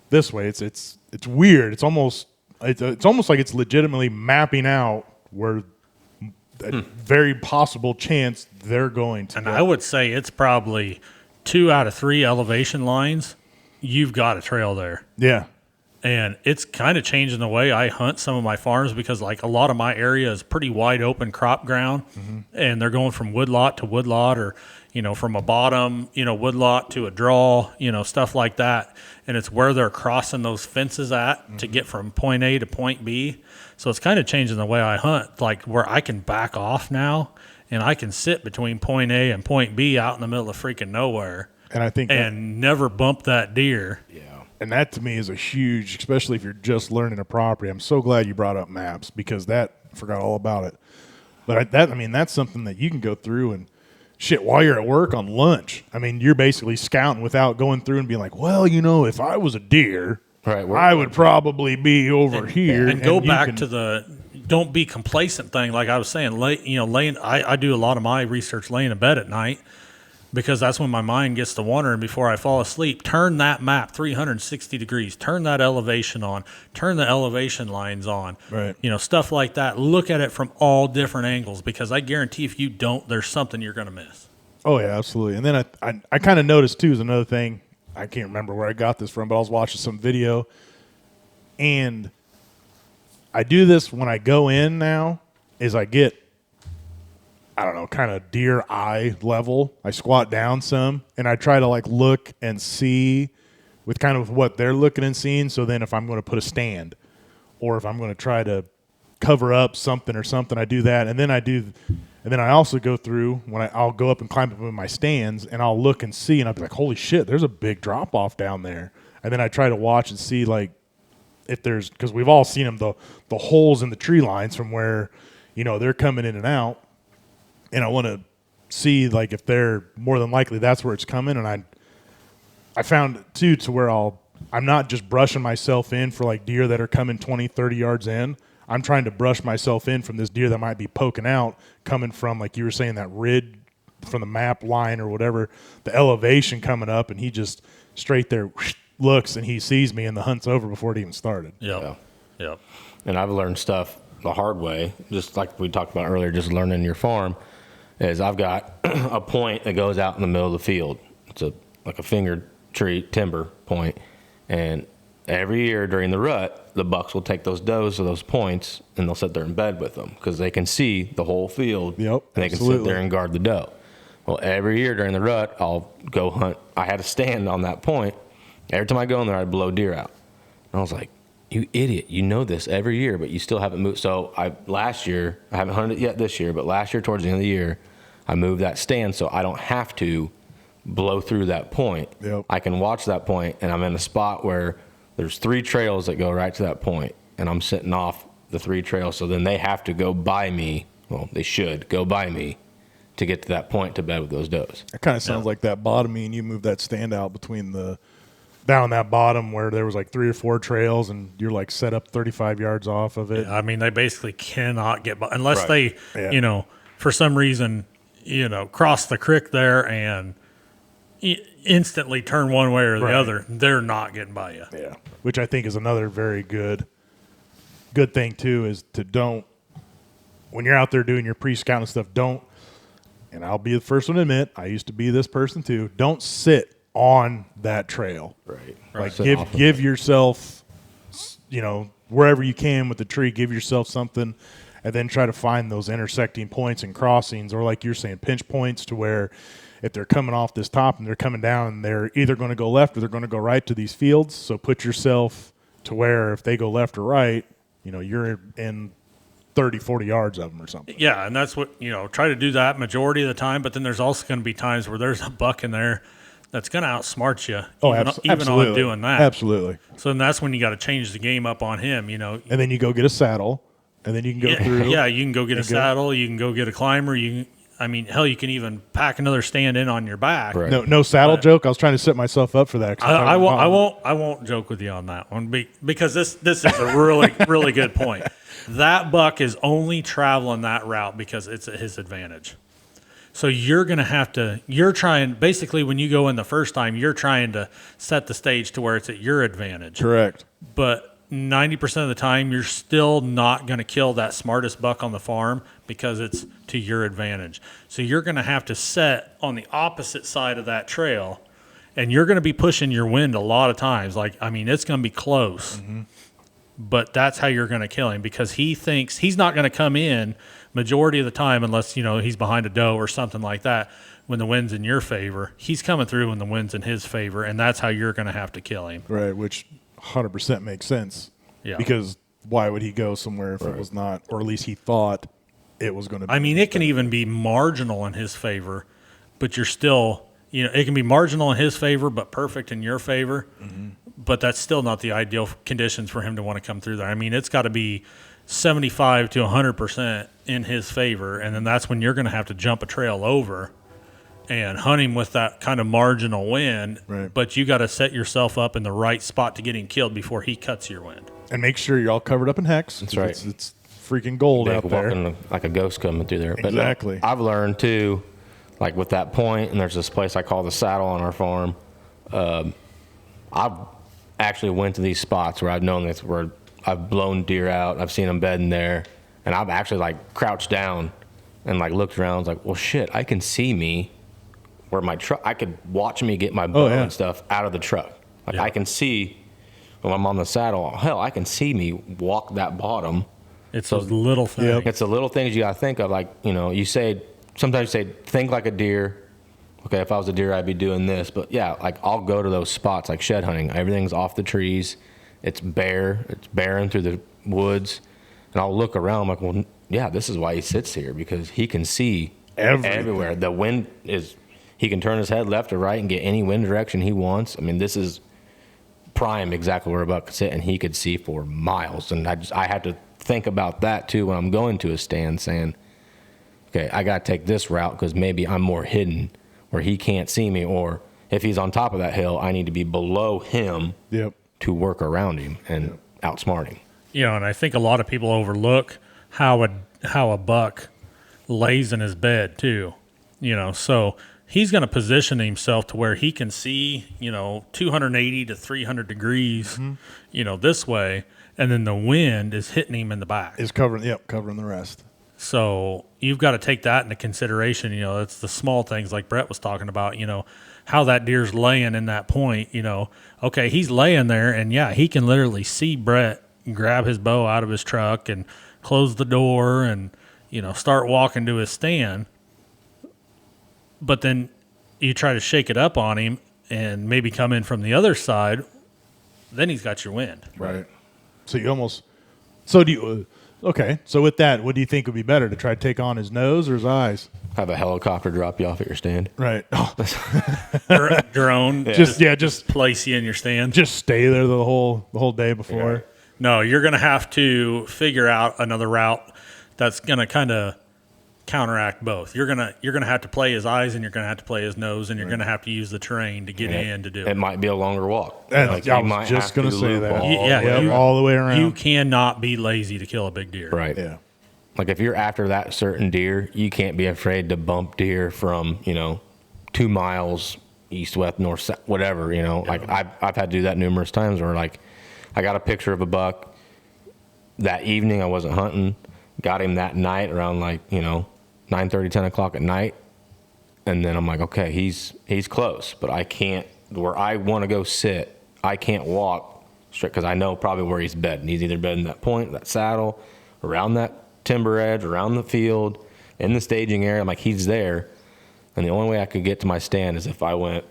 this way. It's weird. It's almost like it's legitimately mapping out where a very possible chance they're going to.
And I would say it's probably 2 out of 3 elevation lines. You've got a trail there.
Yeah.
And it's kind of changing the way I hunt some of my farms because, like, a lot of my area is pretty wide open crop ground, and they're going from woodlot to woodlot, or from a bottom woodlot to a draw, stuff like that. And it's where they're crossing those fences at to get from point A to point B. So it's kind of changing the way I hunt, like where I can back off now and I can sit between point A and point B out in the middle of freaking nowhere
And I think
and never bump that deer.
and that to me is a huge, especially if you're just learning a property. I'm so glad you brought up maps because I forgot all about it. But that's something that you can go through and shit while you're at work on lunch. I mean, you're basically scouting without going through and being like, well, if I was a deer,
Right,
I would probably be over here.
And go back to the don't be complacent thing. Like I was saying, I do a lot of my research laying in bed at night because that's when my mind gets to wandering before I fall asleep. Turn that map 360 degrees. Turn that elevation on. Turn the elevation lines on.
Right.
Stuff like that. Look at it from all different angles because I guarantee if you don't, there's something you're going to miss.
Oh, yeah, absolutely. And then I kind of noticed, too, is another thing. I can't remember where I got this from, but I was watching some video. And I do this when I go in now is I get, I don't know, kind of deer eye level. I squat down some, and I try to, look and see with kind of what they're looking and seeing. So then if I'm going to put a stand or if I'm going to try to cover up something or something, I do that. And then I also go through when I'll go up and climb up in my stands and I'll look and see and I'll be like, holy shit, there's a big drop off down there. And then I try to watch and see if there's, because we've all seen them, the holes in the tree lines from where, they're coming in and out. And I want to see if they're more than likely that's where it's coming. And I found too to where I'm not just brushing myself in for deer that are coming 20, 30 yards in. I'm trying to brush myself in from this deer that might be poking out, coming from, like you were saying, that ridge from the map line or whatever, the elevation coming up, and he just straight there looks and he sees me and the hunt's over before it even started.
Yep.
And I've learned stuff the hard way, just like we talked about earlier, just learning your farm, is I've got a point that goes out in the middle of the field. It's like a finger tree timber point, and every year during the rut, the bucks will take those does to those points and they'll sit there in bed with them because they can see the whole field.
Yep,
and they can sit there and guard the doe. Well, every year during the rut, I'll go hunt. I had a stand on that point. Every time I go in there, I'd blow deer out. And I was like, you idiot, you know this every year, but you still haven't moved. So last year, I haven't hunted it yet this year, but last year towards the end of the year, I moved that stand so I don't have to blow through that point.
Yep.
I can watch that point, and I'm in a spot where there's 3 trails that go right to that point, and I'm sitting off the 3 trails. So then they have to go by me. Well, they should go by me to get to that point to bed with those does.
It kind of sounds like that bottoming, and you move that stand out between down that bottom where there was 3 or 4 trails, and you're set up 35 yards off of it.
I mean, they basically cannot get by unless
Right.
they, for some reason, cross the creek there and instantly turn one way or the other. They're not getting by you.
Yeah, which I think is another very good thing too, is to don't, when you're out there doing your pre-scout and stuff, don't, and I'll be the first one to admit, I used to be this person too, don't sit on that trail.
Right.
Give yourself, wherever you can with the tree, give yourself something, and then try to find those intersecting points and crossings, or like you're saying, pinch points to where if they're coming off this top and they're coming down, they're either going to go left or they're going to go right to these fields. So put yourself to where if they go left or right, you're in 30, 40 yards of them or something.
Yeah, and that's what, try to do that majority of the time, but then there's also going to be times where there's a buck in there that's going to outsmart you, even
absolutely.
on doing that.
Absolutely.
So then that's when you got to change the game up on him,
And then you go get a saddle, and then you can go through.
Yeah, you can go get a saddle, you can go get a climber, hell, you can even pack another stand in on your back.
Right.
No saddle joke. I was trying to set myself up for that.
I won't joke with you on that one because this is a really really good point. That buck is only traveling that route because it's at his advantage. So you're trying, basically when you go in the first time, you're trying to set the stage to where it's at your advantage.
Correct.
But 90% of the time, you're still not going to kill that smartest buck on the farm because it's to your advantage. So you're going to have to set on the opposite side of that trail, and you're going to be pushing your wind a lot of times. Like, I mean, it's going to be close, but that's how you're going to kill him because he thinks he's not going to come in majority of the time unless, you know, he's behind a doe or something like that. When the wind's in your favor, he's coming through when the wind's in his favor, and that's how you're going to have to kill him.
Right, which 100% makes sense.
Yeah.
Because why would he go somewhere if it was not, or at least he thought it was going to be?
I mean, it can even be marginal in his favor, but you're still, you know, it can be marginal in his favor, but perfect in your favor. But that's still not the ideal conditions for him to want to come through there. I mean, it's got to be 75 to 100% in his favor, and then that's when you're going to have to jump a trail over and hunt him with that kind of marginal wind.
Right.
But you got to set yourself up in the right spot to get him killed before he cuts your wind.
And make sure you're all covered up in hex.
That's right.
It's freaking gold
Like
out there.
walking like a ghost coming through there. But
Exactly.
I've learned too, like with that point, and there's this place I call the Saddle on our farm. I've actually went to these spots where I've known this, where I've blown deer out. I've seen them bedding there, and I've actually like crouched down and like looked around. I was like, well, shit, I can see me where my truck. I could watch me get my bow and stuff out of the truck. Like I can see when I'm on the saddle. Hell, I can see me walk that bottom.
It's those little things.
Yep.
It's the little things you got to think of. Like, you know, sometimes you say, think like a deer. Okay, if I was a deer, I'd be doing this. But yeah, like I'll go to those spots like shed hunting. Everything's off the trees. It's bare. It's barren through the woods. And I'll look around. I'm like, well, yeah, this is why he sits here, because he can see everywhere. The wind is, he can turn his head left or right and get any wind direction he wants. I mean, this is prime exactly where a buck could sit, and he could see for miles. And I had to think about that too when I'm going to a stand, saying, okay, I got to take this route because maybe I'm more hidden where he can't see me, or if he's on top of that hill, I need to be below him to work around him and outsmart him.
You know, and I think a lot of people overlook how a buck lays in his bed too. You know, so he's going to position himself to where he can see, you know, 280 to 300 degrees, you know, this way, and then the wind is hitting him in the back.
Is covering the rest.
So you've got to take that into consideration. You know, it's the small things like Brett was talking about, you know, how that deer's laying in that point, you know. Okay, he's laying there, and yeah, he can literally see Brett grab his bow out of his truck and close the door and, you know, start walking to his stand. But then you try to shake it up on him and maybe come in from the other side, then he's got your wind.
Right. So you almost, so do you, okay. So with that, what do you think would be better, to try to take on his nose or his eyes?
Have a helicopter drop you off at your stand.
Right. Oh,
Drone.
just
place you in your stand.
just stay there the whole day before.
Yeah.
No, you're going to have to figure out another route that's going to kind of counteract both. You're going to have to play his eyes, and you're going to have to play his nose, and you're going to have to use the terrain to get in to do
It
it.
might be a longer walk.
And
Like,
I
you
was
might
just
have
going to
to
say
loop
that.
all
Yeah,
the way
you-
around.
all the way around.
You cannot be lazy to kill a big deer.
Right.
Yeah.
Like if you're after that certain deer, you can't be afraid to bump deer from, 2 miles east, west, north, south, whatever, Like I've had to do that numerous times where like I got a picture of a buck that evening. I wasn't hunting, got him that night around like, 9:30, 10 o'clock at night. And then I'm like, okay, he's close, but I can't, where I want to go sit, I can't walk straight because I know probably where he's bedding. He's either bedding that point, that saddle, around that timber edge, around the field, in the staging area. I'm like, he's there. And the only way I could get to my stand is if I went,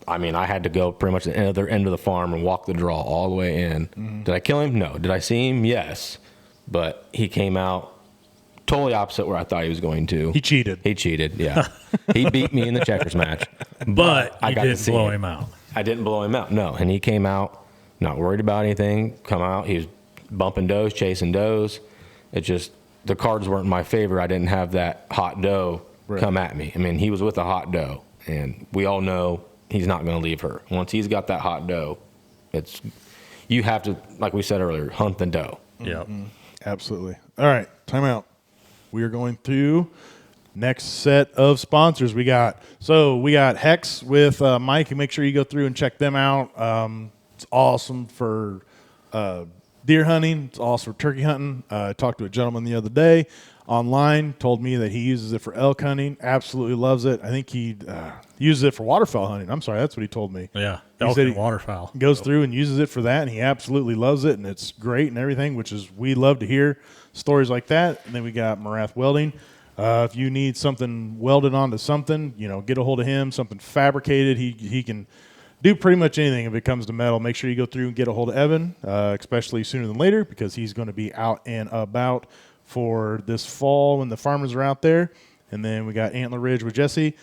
I had to go pretty much to the other end of the farm and walk the draw all the way in. Mm-hmm. Did I kill him? No. Did I see him? Yes. But he came out totally opposite where I thought he was going to.
He cheated.
He cheated, yeah. He beat me in the checkers match.
But
I
you
got to
didn't
see
blow him out.
I didn't blow him out, no. And he came out not worried about anything. Come out, he was bumping does, chasing does. It just, the cards weren't in my favor. I didn't have that hot doe come at me. He was with a hot doe, and we all know he's not going to leave her. Once he's got that hot doe, you have to, like we said earlier, hunt the doe.
Yep.
Absolutely. All right, time out. We are going through next set of sponsors. We got Hex with Mike, and make sure you go through and check them out. It's awesome for deer hunting. It's also for turkey hunting. I talked to a gentleman the other day online, told me that he uses it for elk hunting. Absolutely loves it. I think he uses it for waterfowl hunting. I'm sorry, that's what he told me.
Yeah,
He
elk
said
and
he
waterfowl.
Goes through and uses it for that, and he absolutely loves it, and it's great and everything, which is, we love to hear stories like that. And then we got Morath Welding. If you need something welded onto something, get a hold of him, something fabricated. He can do pretty much anything if it comes to metal. Make sure you go through and get a hold of Evan, especially sooner than later, because he's going to be out and about for this fall when the farmers are out there. And then we got Antler Ridge with Jesse.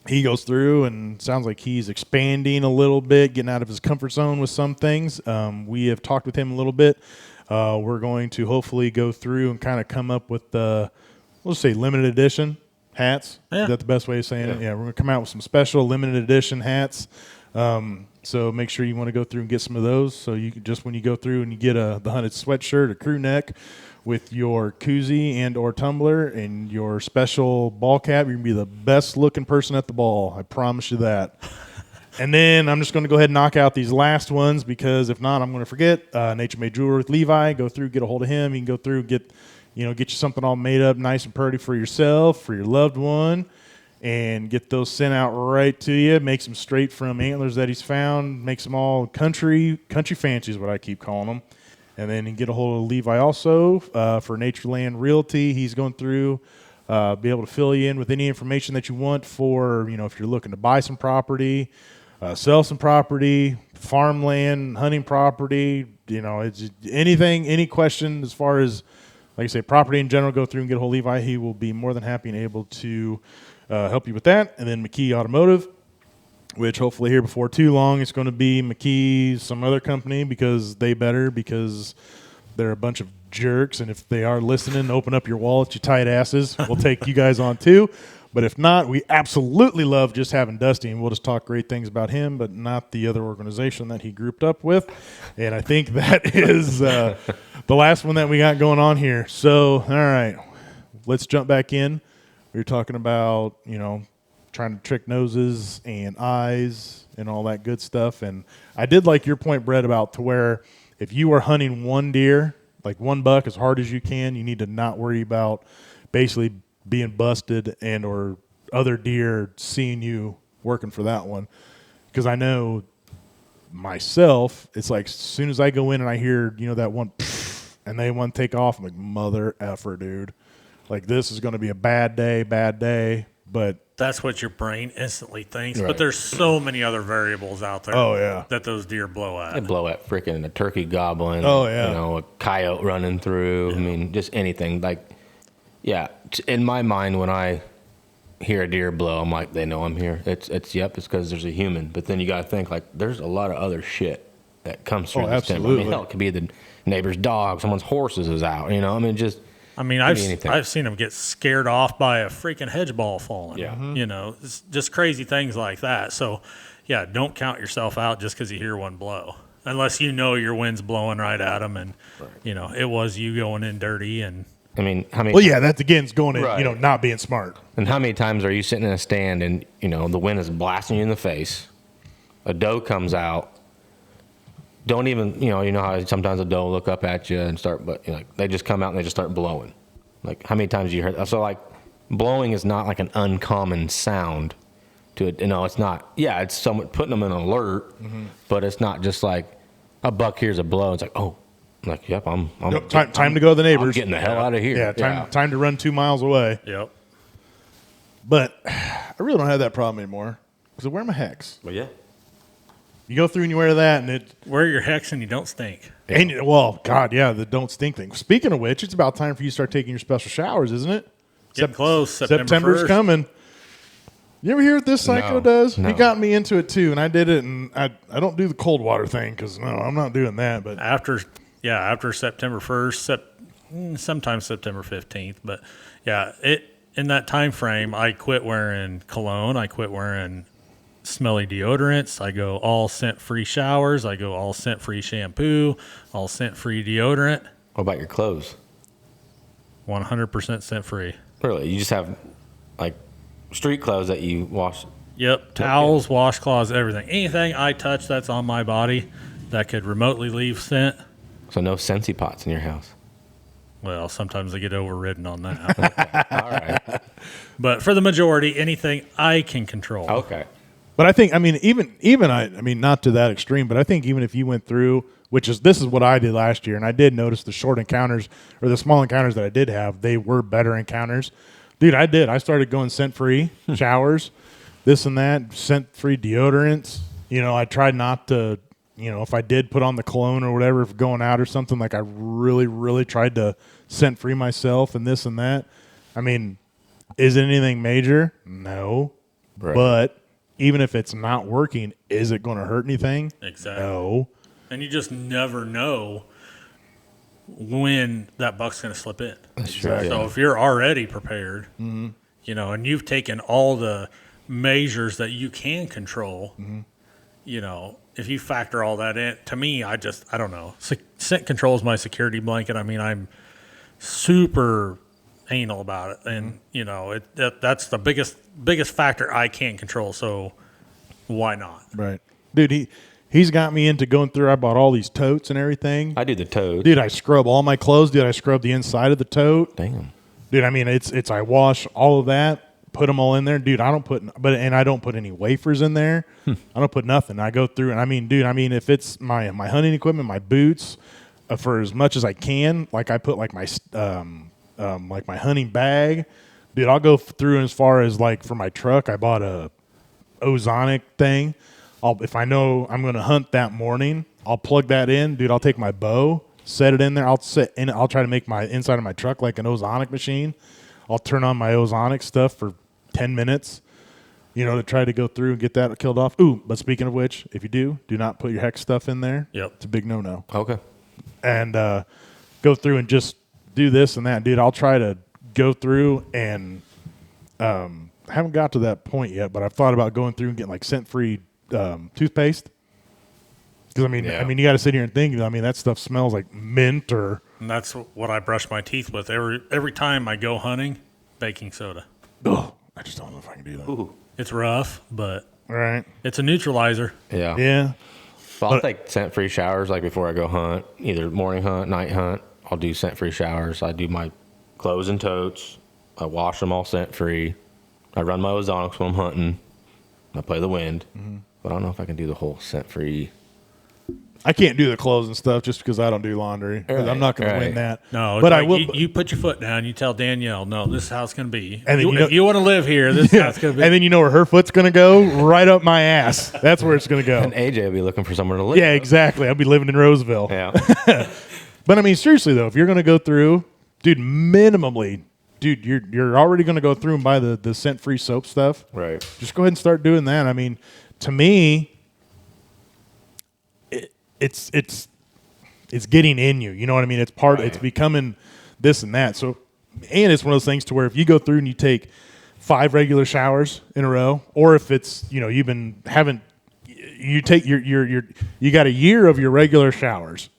He goes through and sounds like he's expanding a little bit, getting out of his comfort zone with some things. We have talked with him a little bit. We're going to hopefully go through and kind of come up with we'll just say limited edition hats.
Yeah.
Is that the best way of saying it? Yeah, we're going to come out with some special limited edition hats. So make sure you want to go through and get some of those. So you can just, when you go through and you get the hunted sweatshirt, a crew neck with your koozie and or tumbler and your special ball cap, you're going to be the best looking person at the ball. I promise you that. And then I'm just going to go ahead and knock out these last ones, because if not, I'm going to forget. Nature Made Jewelry with Levi. Go through, get a hold of him. You can go through, get you something all made up nice and pretty for yourself, for your loved one, and get those sent out right to you. Makes them straight from antlers that he's found. Makes them all country fancy is what I keep calling them. And then you can get a hold of Levi also for Natureland Realty. He's going through, be able to fill you in with any information that you want for, if you're looking to buy some property, sell some property, farmland, hunting property, it's anything, any question as far as, like I say, property in general. Go through and get a hold of Levi. He will be more than happy and able to help you with that. And then McKee Automotive, which hopefully here before too long it's going to be McKee, some other company, because they're a bunch of jerks. And if they are listening, open up your wallet, you tight asses. We'll take you guys on too. But if not, we absolutely love just having Dusty, and we'll just talk great things about him, but not the other organization that he grouped up with. And I think that is the last one that we got going on here. So, all right, let's jump back in. We were talking about, trying to trick noses and eyes and all that good stuff. And I did like your point, Brett, about to where if you are hunting one deer, like one buck, as hard as you can, you need to not worry about basically being busted and or other deer seeing you working for that one. Because I know myself, it's like as soon as I go in and I hear, that one and they want to take off, I'm like, mother effer, dude. Like, this is going to be a bad day. But
That's what your brain instantly thinks.
Right.
But there's so many other variables out there that those deer blow
They
at.
blow at freaking a turkey gobbling.
Oh, yeah.
A coyote running through. I mean, just anything. Like, yeah, in my mind, when I hear a deer blow, I'm like, they know I'm here. It's because there's a human. But then you got to think, like, there's a lot of other shit that comes through this timber. I
absolutely.
mean, hell, it could be the neighbor's dog, someone's horses is out,
I've seen them get scared off by a freaking hedge ball falling.
Yeah.
It's just crazy things like that. So, yeah, don't count yourself out just because you hear one blow, unless your wind's blowing right at them, and it was you going in dirty. And
I mean, how many?
well, yeah, that's again going in,
Right.
not being smart.
And how many times are you sitting in a stand and the wind is blasting you in the face? A doe comes out. Don't even you know how sometimes a doe will look up at you and start, but they just come out and they just start blowing. Like, how many times you heard? So like, blowing is not like an uncommon sound to it. It's not. Yeah, it's somewhat putting them in alert, but it's not just like a buck hears a blow. It's like, oh, like, yep, I'm
Nope, time to go to the neighbors.
I'm getting the hell out of here.
Yeah, time to run 2 miles away.
yep.
But I really don't have that problem anymore because I wear my hex.
Well, yeah.
You go through and you wear that, and it.
Wear your hex and you don't stink.
And, well, God, yeah, the don't stink thing. Speaking of which, it's about time for you to start taking your special showers, isn't it?
Get close.
September's
1st.
coming. You ever hear what this psycho
No,
does?
no.
He got me into it too, and I did it, and I don't do the cold water thing because no, I'm not doing that. But
After September 1st, sometimes September 15th. But yeah, in that time frame, I quit wearing cologne. I quit wearing smelly deodorants. I go all scent-free showers. I go all scent-free shampoo, all scent-free deodorant.
What about your clothes?
100% scent-free.
Really? You just have like street clothes that you wash?
Yep, towels, washcloths, everything. Anything I touch that's on my body that could remotely leave scent.
So no Scentsy pots in your house.
Well, sometimes they get overridden on that.
All right.
But for the majority, anything I can control.
Okay.
But I think, I mean, even I mean, not to that extreme, but I think even if you went through, this is what I did last year, and I did notice the short encounters or the small encounters that I did have, they were better encounters. Dude, I did. I started going scent-free showers, this and that, scent-free deodorants. You know, I tried not to, you know, if I did put on the cologne or whatever, if going out or something, like I really, really tried to scent-free myself and this and that. I mean, is it anything major? No.
Right.
But even if it's not working, is it going to hurt anything?
Exactly.
No.
And you just never know when that buck's going to slip in.
That's true.
So if you're already prepared, you know, and you've taken all the measures that you can control, you know, if you factor all that in, to me, I don't know. Scent control is my security blanket. I mean, I'm super anal about it, and you know, that's the biggest factor I can control. So why not?
Right. Dude, he's got me into going through. I bought all these totes and everything.
I do the toad.
Dude, I scrub all my clothes. Dude, I scrub the inside of the tote.
Damn.
Dude, I mean, it's I wash all of that, put them all in there. Dude, I don't put any wafers in there. I don't put nothing. I go through and I mean, dude, if it's my hunting equipment, my boots, for as much as I can, like I put like my like my hunting bag. Dude, I'll go through as far as like for my truck, I bought a ozonic thing. If I know I'm going to hunt that morning, I'll plug that in. Dude, I'll take my bow, set it in there. I'll try to make my inside of my truck like an ozonic machine. I'll turn on my ozonic stuff for 10 minutes, you know, to try to go through and get that killed off. Ooh, but speaking of which, if you do not put your hex stuff in there.
Yep.
It's a big no-no.
Okay.
And go through and just do this and that. Dude, I'll try to go through and I haven't got to that point yet, but I've thought about going through and getting like scent-free toothpaste. Because I mean, you got to sit here and think. I mean, that stuff smells like mint or.
And that's what I brush my teeth with every time I go hunting. Baking soda.
Oh, I just don't know if I can do that.
Ooh.
It's rough, but
All right.
it's a neutralizer.
Yeah.
Yeah.
So I'll take scent-free showers like before I go hunt, either morning hunt, night hunt. I'll do scent-free showers. I do my clothes and totes. I wash them all scent-free. I run my ozonics when I'm hunting. I play the wind. But I don't know if I can do the whole scent-free.
I can't do the clothes and stuff just because I don't do laundry. 'Cause I'm not going to win that.
No,
but
like
I will.
You put your foot down. You tell Danielle, no, this is how it's going to be.
And then
If you want to live here, this is how it's going to be.
And then you know where her foot's going to go? Right up my ass. That's where it's going to go.
And AJ will be looking for somewhere to live.
Yeah, exactly. I'll be living in Roseville.
Yeah.
But I mean, seriously though, if you're going to go through, dude, minimally, dude, you're already going to go through and buy the scent-free soap stuff.
Right.
Just go ahead and start doing that. I mean, to me, it's getting in you. You know what I mean? It's part.
Right.
It's becoming this and that. So, and it's one of those things to where if you go through and you take 5 regular showers in a row, or if it's you take you got a year of your regular showers,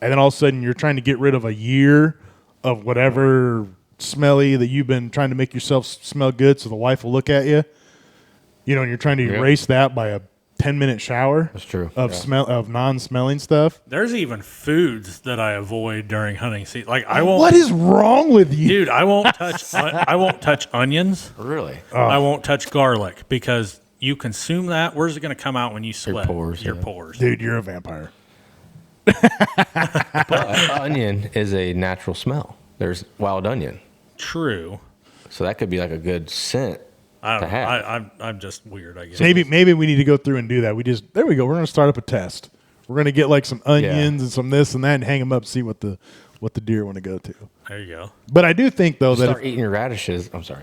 and then all of a sudden you're trying to get rid of a year of whatever smelly that you've been trying to make yourself smell good so the wife will look at you. You know, and you're trying to erase that by a 10-minute shower.
That's true.
Of non-smelling stuff.
There's even foods that I avoid during hunting season. Like I won't.
What is wrong with you?
Dude, I won't touch. I won't touch onions.
Really?
I won't touch garlic because you consume that. Where's it going to come out when you sweat?
pores,
Your
yeah.
pores.
Dude, you're a vampire.
But onion is a natural smell. There's wild onion.
True.
So that could be like a good scent
I
to
don't know.
have.
I'm just weird. I guess.
Maybe we need to go through and do that. There we go. We're going to start up a test. We're going to get like some onions and some this and that and hang them up, see what the deer want to go to.
There you go.
But I do think though that
Start eating your radishes. I'm sorry.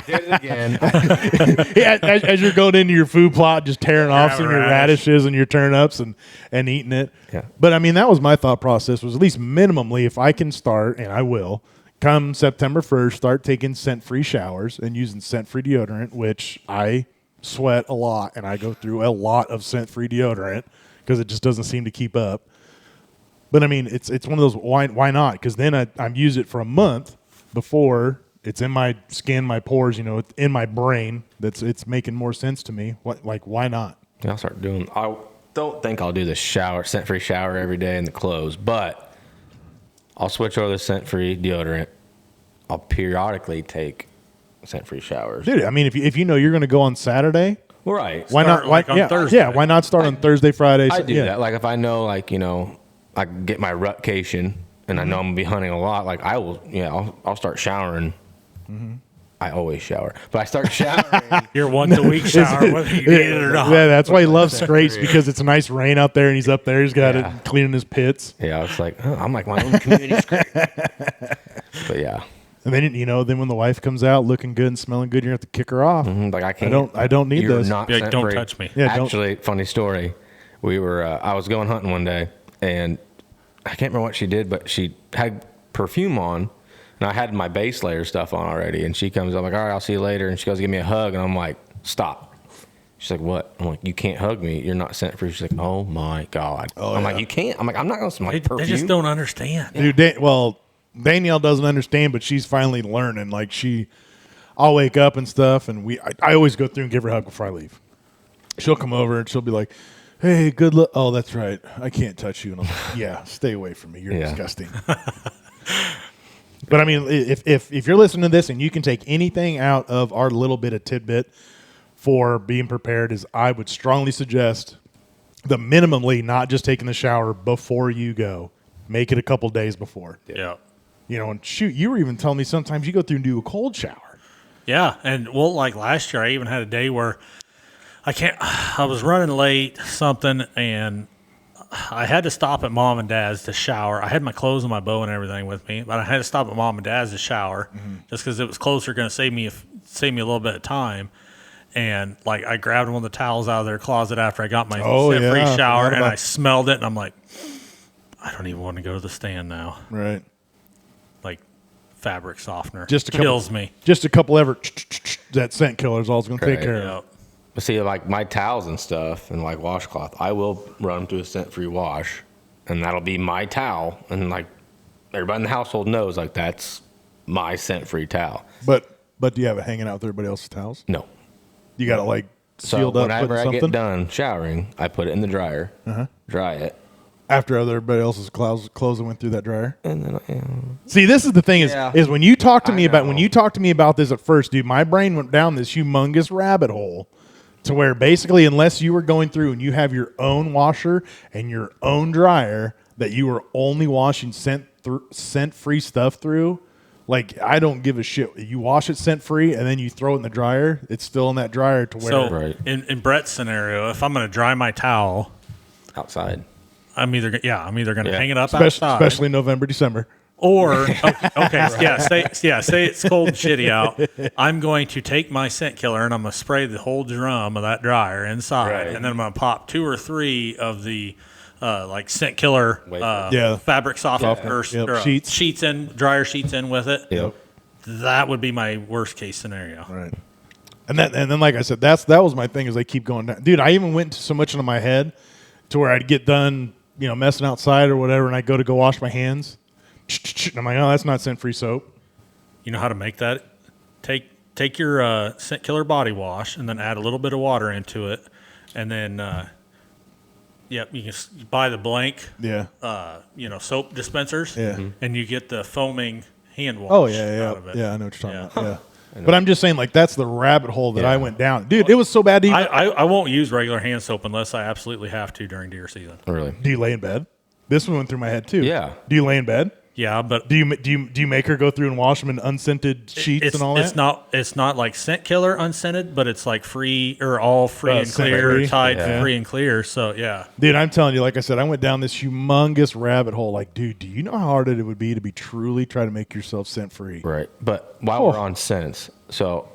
Did it again.
as you're going into your food plot, just tearing off some of your
radish.
radishes and your turnips and eating it.
Yeah.
But I mean, that was my thought process was at least minimally, if I can start, and I will, come September 1st, start taking scent-free showers and using scent-free deodorant, which I sweat a lot, and I go through a lot of scent-free deodorant because it just doesn't seem to keep up. But I mean, it's one of those, why not? Because then I'm use it for a month before it's in my skin, my pores, it's in my brain. It's making more sense to me. Why not?
Yeah, I'll start doing. don't think I'll do the scent-free shower every day in the clothes, but I'll switch over to scent-free deodorant. I'll periodically take scent-free showers.
Dude, I mean, if you know you're going to go on Saturday,
Right.
why
Start,
not?
like,
Why,
on
yeah,
Thursday.
yeah. Why not start on Thursday, Friday?
I do
yeah.
that. Like if I know, like, you know, I can get my rutcation and I know I'm gonna be hunting a lot. Like I will, I'll start showering. I always shower, but I start showering.
Your once a week shower, whether you need it or not.
Yeah, that's why he loves scrapes because it's a nice rain out there and he's up there. He's got
Yeah.
it cleaning his pits.
Yeah, it's like I'm like my own community scrape. But yeah,
And then then when the wife comes out looking good and smelling good, you have to kick her off.
like I can't.
I don't need
You're
this.
not
Yeah, don't
scent-free.
touch me.
Yeah, don't-
Actually, funny story. We were. I was going hunting one day, and I can't remember what she did, but she had perfume on, and I had my base layer stuff on already. And she comes up like, "All right, I'll see you later." And she goes, "Give me a hug," and I'm like, "Stop." She's like, "What?" I'm like, "You can't hug me. You're not scent free." She's like, "Oh my god." I'm like, "You can't." I'm like, "I'm not gonna smell like
They
perfume."
just don't understand.
Dude, Danielle doesn't understand, but she's finally learning. Like I'll wake up and stuff, and I always go through and give her a hug before I leave. She'll come over and she'll be like, "Hey, good luck." Oh, that's right. I can't touch you. And I'm like, "Yeah, stay away from me. You're
Yeah.
disgusting." But I mean, if you're listening to this and you can take anything out of our little bit of tidbit for being prepared, is I would strongly suggest the minimally not just taking the shower before you go. Make it a couple days before.
Yeah.
And shoot, you were even telling me sometimes you go through and do a cold shower.
Yeah, and well, like last year, I even had a day where I was running late, something, and I had to stop at mom and dad's to shower. I had my clothes and my bow and everything with me, but I had to stop at mom and dad's to shower just because it was closer, going to save me a little bit of time. And like I grabbed one of the towels out of their closet after I got my scent-free
yeah,
shower,
forgot
and
about-
I smelled it, and I'm like, I don't even want to go to the stand now.
Right.
Like fabric softener
Just a couple-
kills me.
Just a couple ever that scent killer is all it's going to take
Right.
care of.
Yeah.
But see, like my towels and stuff, and like washcloth, I will run them through a scent-free wash, and that'll be my towel, and like everybody in the household knows, like that's my scent-free towel.
But do you have it hanging out with everybody else's towels?
No.
You got it like
So
sealed up, put
whenever
in
I
something
get done showering, I put it in the dryer, dry it,
after everybody else's clothes that went through that dryer.
and then
See, this is the thing
Yeah.
is when you talk to me
I
about
know.
when you talked to me about this at first, dude, my brain went down this humongous rabbit hole to where basically unless you were going through and you have your own washer and your own dryer that you were only washing scent free stuff through, like I don't give a shit. You wash it scent free and then you throw it in the dryer, it's still in that dryer to where
So
Right.
in Brett's scenario, if I'm going to dry my towel,
outside.
I'm either going to
Yeah.
hang it up
especially,
outside,
especially November, December.
or okay, say it's cold and shitty out. I'm going to take my scent killer and I'm going to spray the whole drum of that dryer inside,
Right.
and then I'm going to pop 2 or 3 of the like scent killer
Yeah.
fabric softener
Yep.
or,
Sheets.
dryer sheets in with it.
Yep.
That would be my worst case scenario.
Right. And then like I said, that was my thing is they keep going down. Dude, I even went so much into my head to where I'd get done, messing outside or whatever, and I'd go wash my hands. And I'm like, oh, that's not scent free soap.
You know how to make that? Take your scent killer body wash and then add a little bit of water into it, and then you can buy the blank
Yeah.
soap dispensers.
Yeah. Mhm.
And you get the foaming hand wash.
Oh yeah,
out of it.
yeah. I know what you're talking about. Yeah. But I'm just saying, like that's the rabbit hole that I went down, dude. It was so bad. To even,
I won't use regular hand soap unless I absolutely have to during deer season.
Really.
do you lay in bed? This one went through my head too.
Yeah.
Do you lay in bed?
Yeah, but
Do you make her go through and wash them in unscented sheets
it's
and all that?
it's not like scent killer unscented, but it's like free or all free and
scent
clear,
free.
tied
Yeah.
free and clear. So yeah.
Dude, I'm telling you, like I said, I went down this humongous rabbit hole. Like, dude, do you know how hard it would be to be truly try to make yourself scent free?
Right. But while we're on scents, so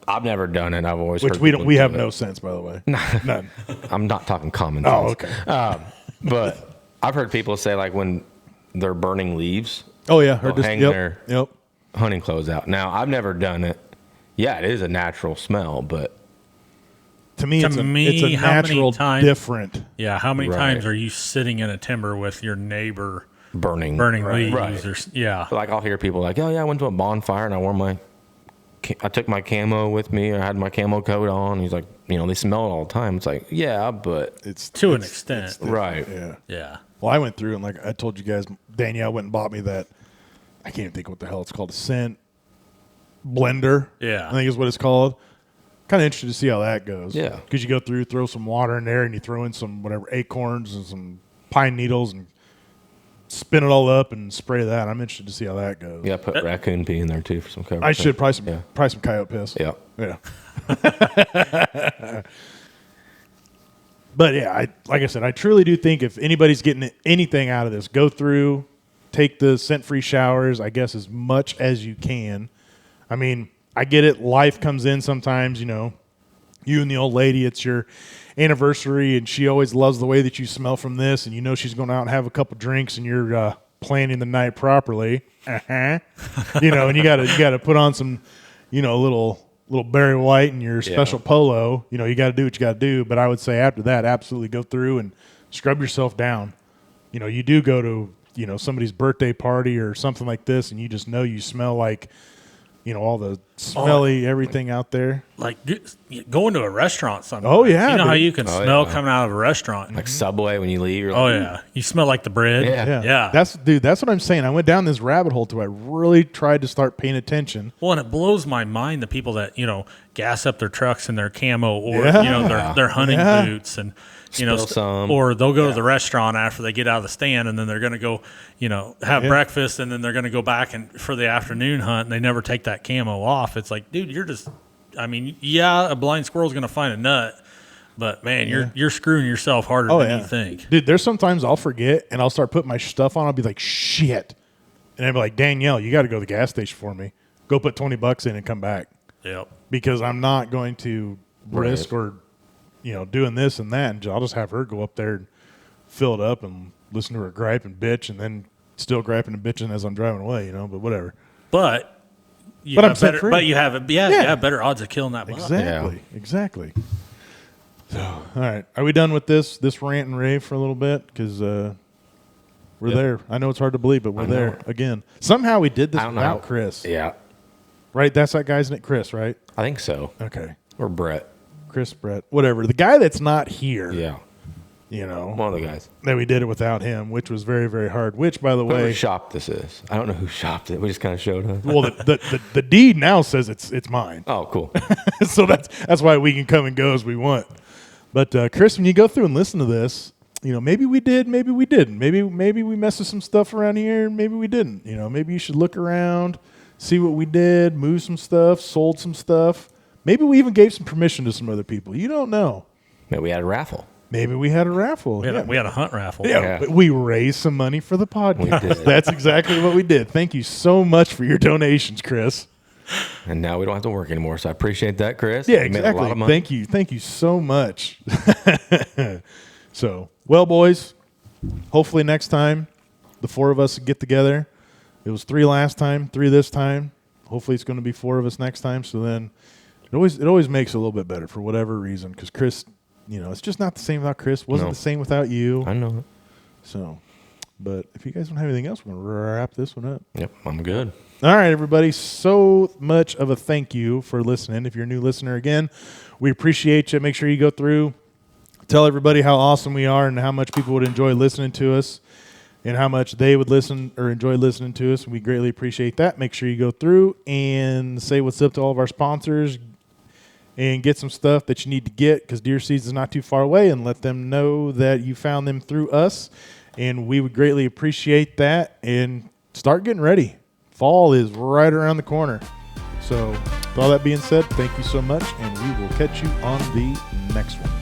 I've never done it. I've always
Which
heard
we don't.
people
We
do
have
it.
no sense, by the way. None.
I'm not talking common
Oh,
sense.
okay.
But I've heard people say like when they're burning leaves,
Oh yeah, her
they'll
just
hang
yep,
their
yep.
hunting clothes out. Now I've never done it. Yeah, it is a natural smell, but
To me, it's a
how many
natural
times-
different.
Yeah, how many
Right.
times are you sitting in a timber with your neighbor
burning
leaves?
Right.
Yeah.
Like I'll hear people like, "Oh yeah, I went to a bonfire and I wore my I took my camo with me. I had my camo coat on. He's like, they smell it all the time. It's like, yeah, but
It's
To an extent.
right.
Yeah.
Yeah.
Well, I went through and like I told you guys, Danielle went and bought me that. I can't even think what the hell it's called. A scent blender.
Yeah.
I think is what it's called. Kind of interested to see how that goes.
Yeah.
Because you go through, throw some water in there, and you throw in some whatever acorns and some pine needles and spin it all up and spray that. I'm interested to see how that goes.
Yeah, put raccoon pee in there too for some cover.
I should probably some
Yeah.
coyote piss.
Yeah.
Yeah. But yeah, like I said, I truly do think if anybody's getting anything out of this, go through, take the scent-free showers, I guess, as much as you can. I mean, I get it. Life comes in sometimes, you and the old lady, it's your anniversary, and she always loves the way that you smell from this, and she's going out and have a couple drinks, and you're planning the night properly. And you gotta put on some, little Barry White and your special polo. You got to do what you got to do. But I would say after that, absolutely go through and scrub yourself down. You do go to, somebody's birthday party or something like this, and you just know you smell like, all the smelly everything out there.
Like going to a restaurant sometimes.
Oh, yeah,
You know how
dude.
you can smell coming out of a restaurant.
Like Subway when you leave. You're
Oh,
like,
yeah. You smell like the bread.
Yeah.
Yeah.
That's what I'm saying. I went down this rabbit hole till I really tried to start paying attention.
Well, and it blows my mind the people that, gas up their trucks in their camo or,
Yeah.
their hunting
Yeah.
boots and,
Spill some.
or they'll go to the restaurant after they get out of the stand and then they're going to go, have breakfast and then they're going to go back and for the afternoon hunt and they never take that camo off. It's like, dude, a blind squirrel's going to find a nut, but man, you're screwing yourself harder than you think.
Dude, there's sometimes I'll forget and I'll start putting my stuff on. I'll be like, shit. And I'll be like, Danielle, you got to go to the gas station for me. Go put $20 in and come back.
Yep.
Because I'm not going to risk or, doing this and that. And I'll just have her go up there and fill it up and listen to her gripe and bitch and then still griping and bitching as I'm driving away, but whatever.
But
I'm
have
set
better,
free.
but you have you have better odds of killing that buck.
Exactly. So, all right. Are we done with this rant and rave for a little bit? Because we're there. I know it's hard to believe, but we're there again. Somehow we did this
I don't know
without
how-
Chris.
Yeah.
Right? That's that guy's name, Chris, right?
I think so.
Okay.
Or Brett.
Chris, Brett, whatever. The guy that's not here,
Yeah. One of the guys.
that we did it without him, which was very, very hard. Which, by the
Whoever
way,
shop this is. I don't know who shopped it. We just kind of showed up.
well, the deed now says it's mine.
Oh, cool.
So that's why we can come and go as we want. But Chris, when you go through and listen to this, maybe we did, maybe we didn't. Maybe we messed with some stuff around here, maybe we didn't. Maybe you should look around, see what we did, move some stuff, sold some stuff. Maybe we even gave some permission to some other people. You don't know.
Maybe we had a raffle.
Maybe we had a raffle.
We had a hunt raffle.
Yeah, we raised some money for the podcast.
We did.
That's exactly what we did. Thank you so much for your donations, Chris.
And now we don't have to work anymore. So I appreciate that, Chris.
Yeah,
You made a lot
exactly.
of money.
Thank you. Thank you so much. So, well, boys, hopefully next time the four of us get together. It was 3 last time, 3 this time. Hopefully it's going to be 4 of us next time. So then it always makes it a little bit better for whatever reason because Chris, it's just not the same without Chris. Wasn't
No.
the same without you.
I know it.
So, but if you guys don't have anything else, we're going to wrap this one up.
Yep, I'm good.
All right, everybody. So much of a thank you for listening. If you're a new listener again, we appreciate you. Make sure you go through, tell everybody how awesome we are and how much people would enjoy listening to us and how much they would listen or enjoy listening to us. We greatly appreciate that. Make sure you go through and say what's up to all of our sponsors and get some stuff that you need to get because deer season is not too far away and let them know that you found them through us. And we would greatly appreciate that and start getting ready. Fall is right around the corner. So with all that being said, thank you so much, and we will catch you on the next one.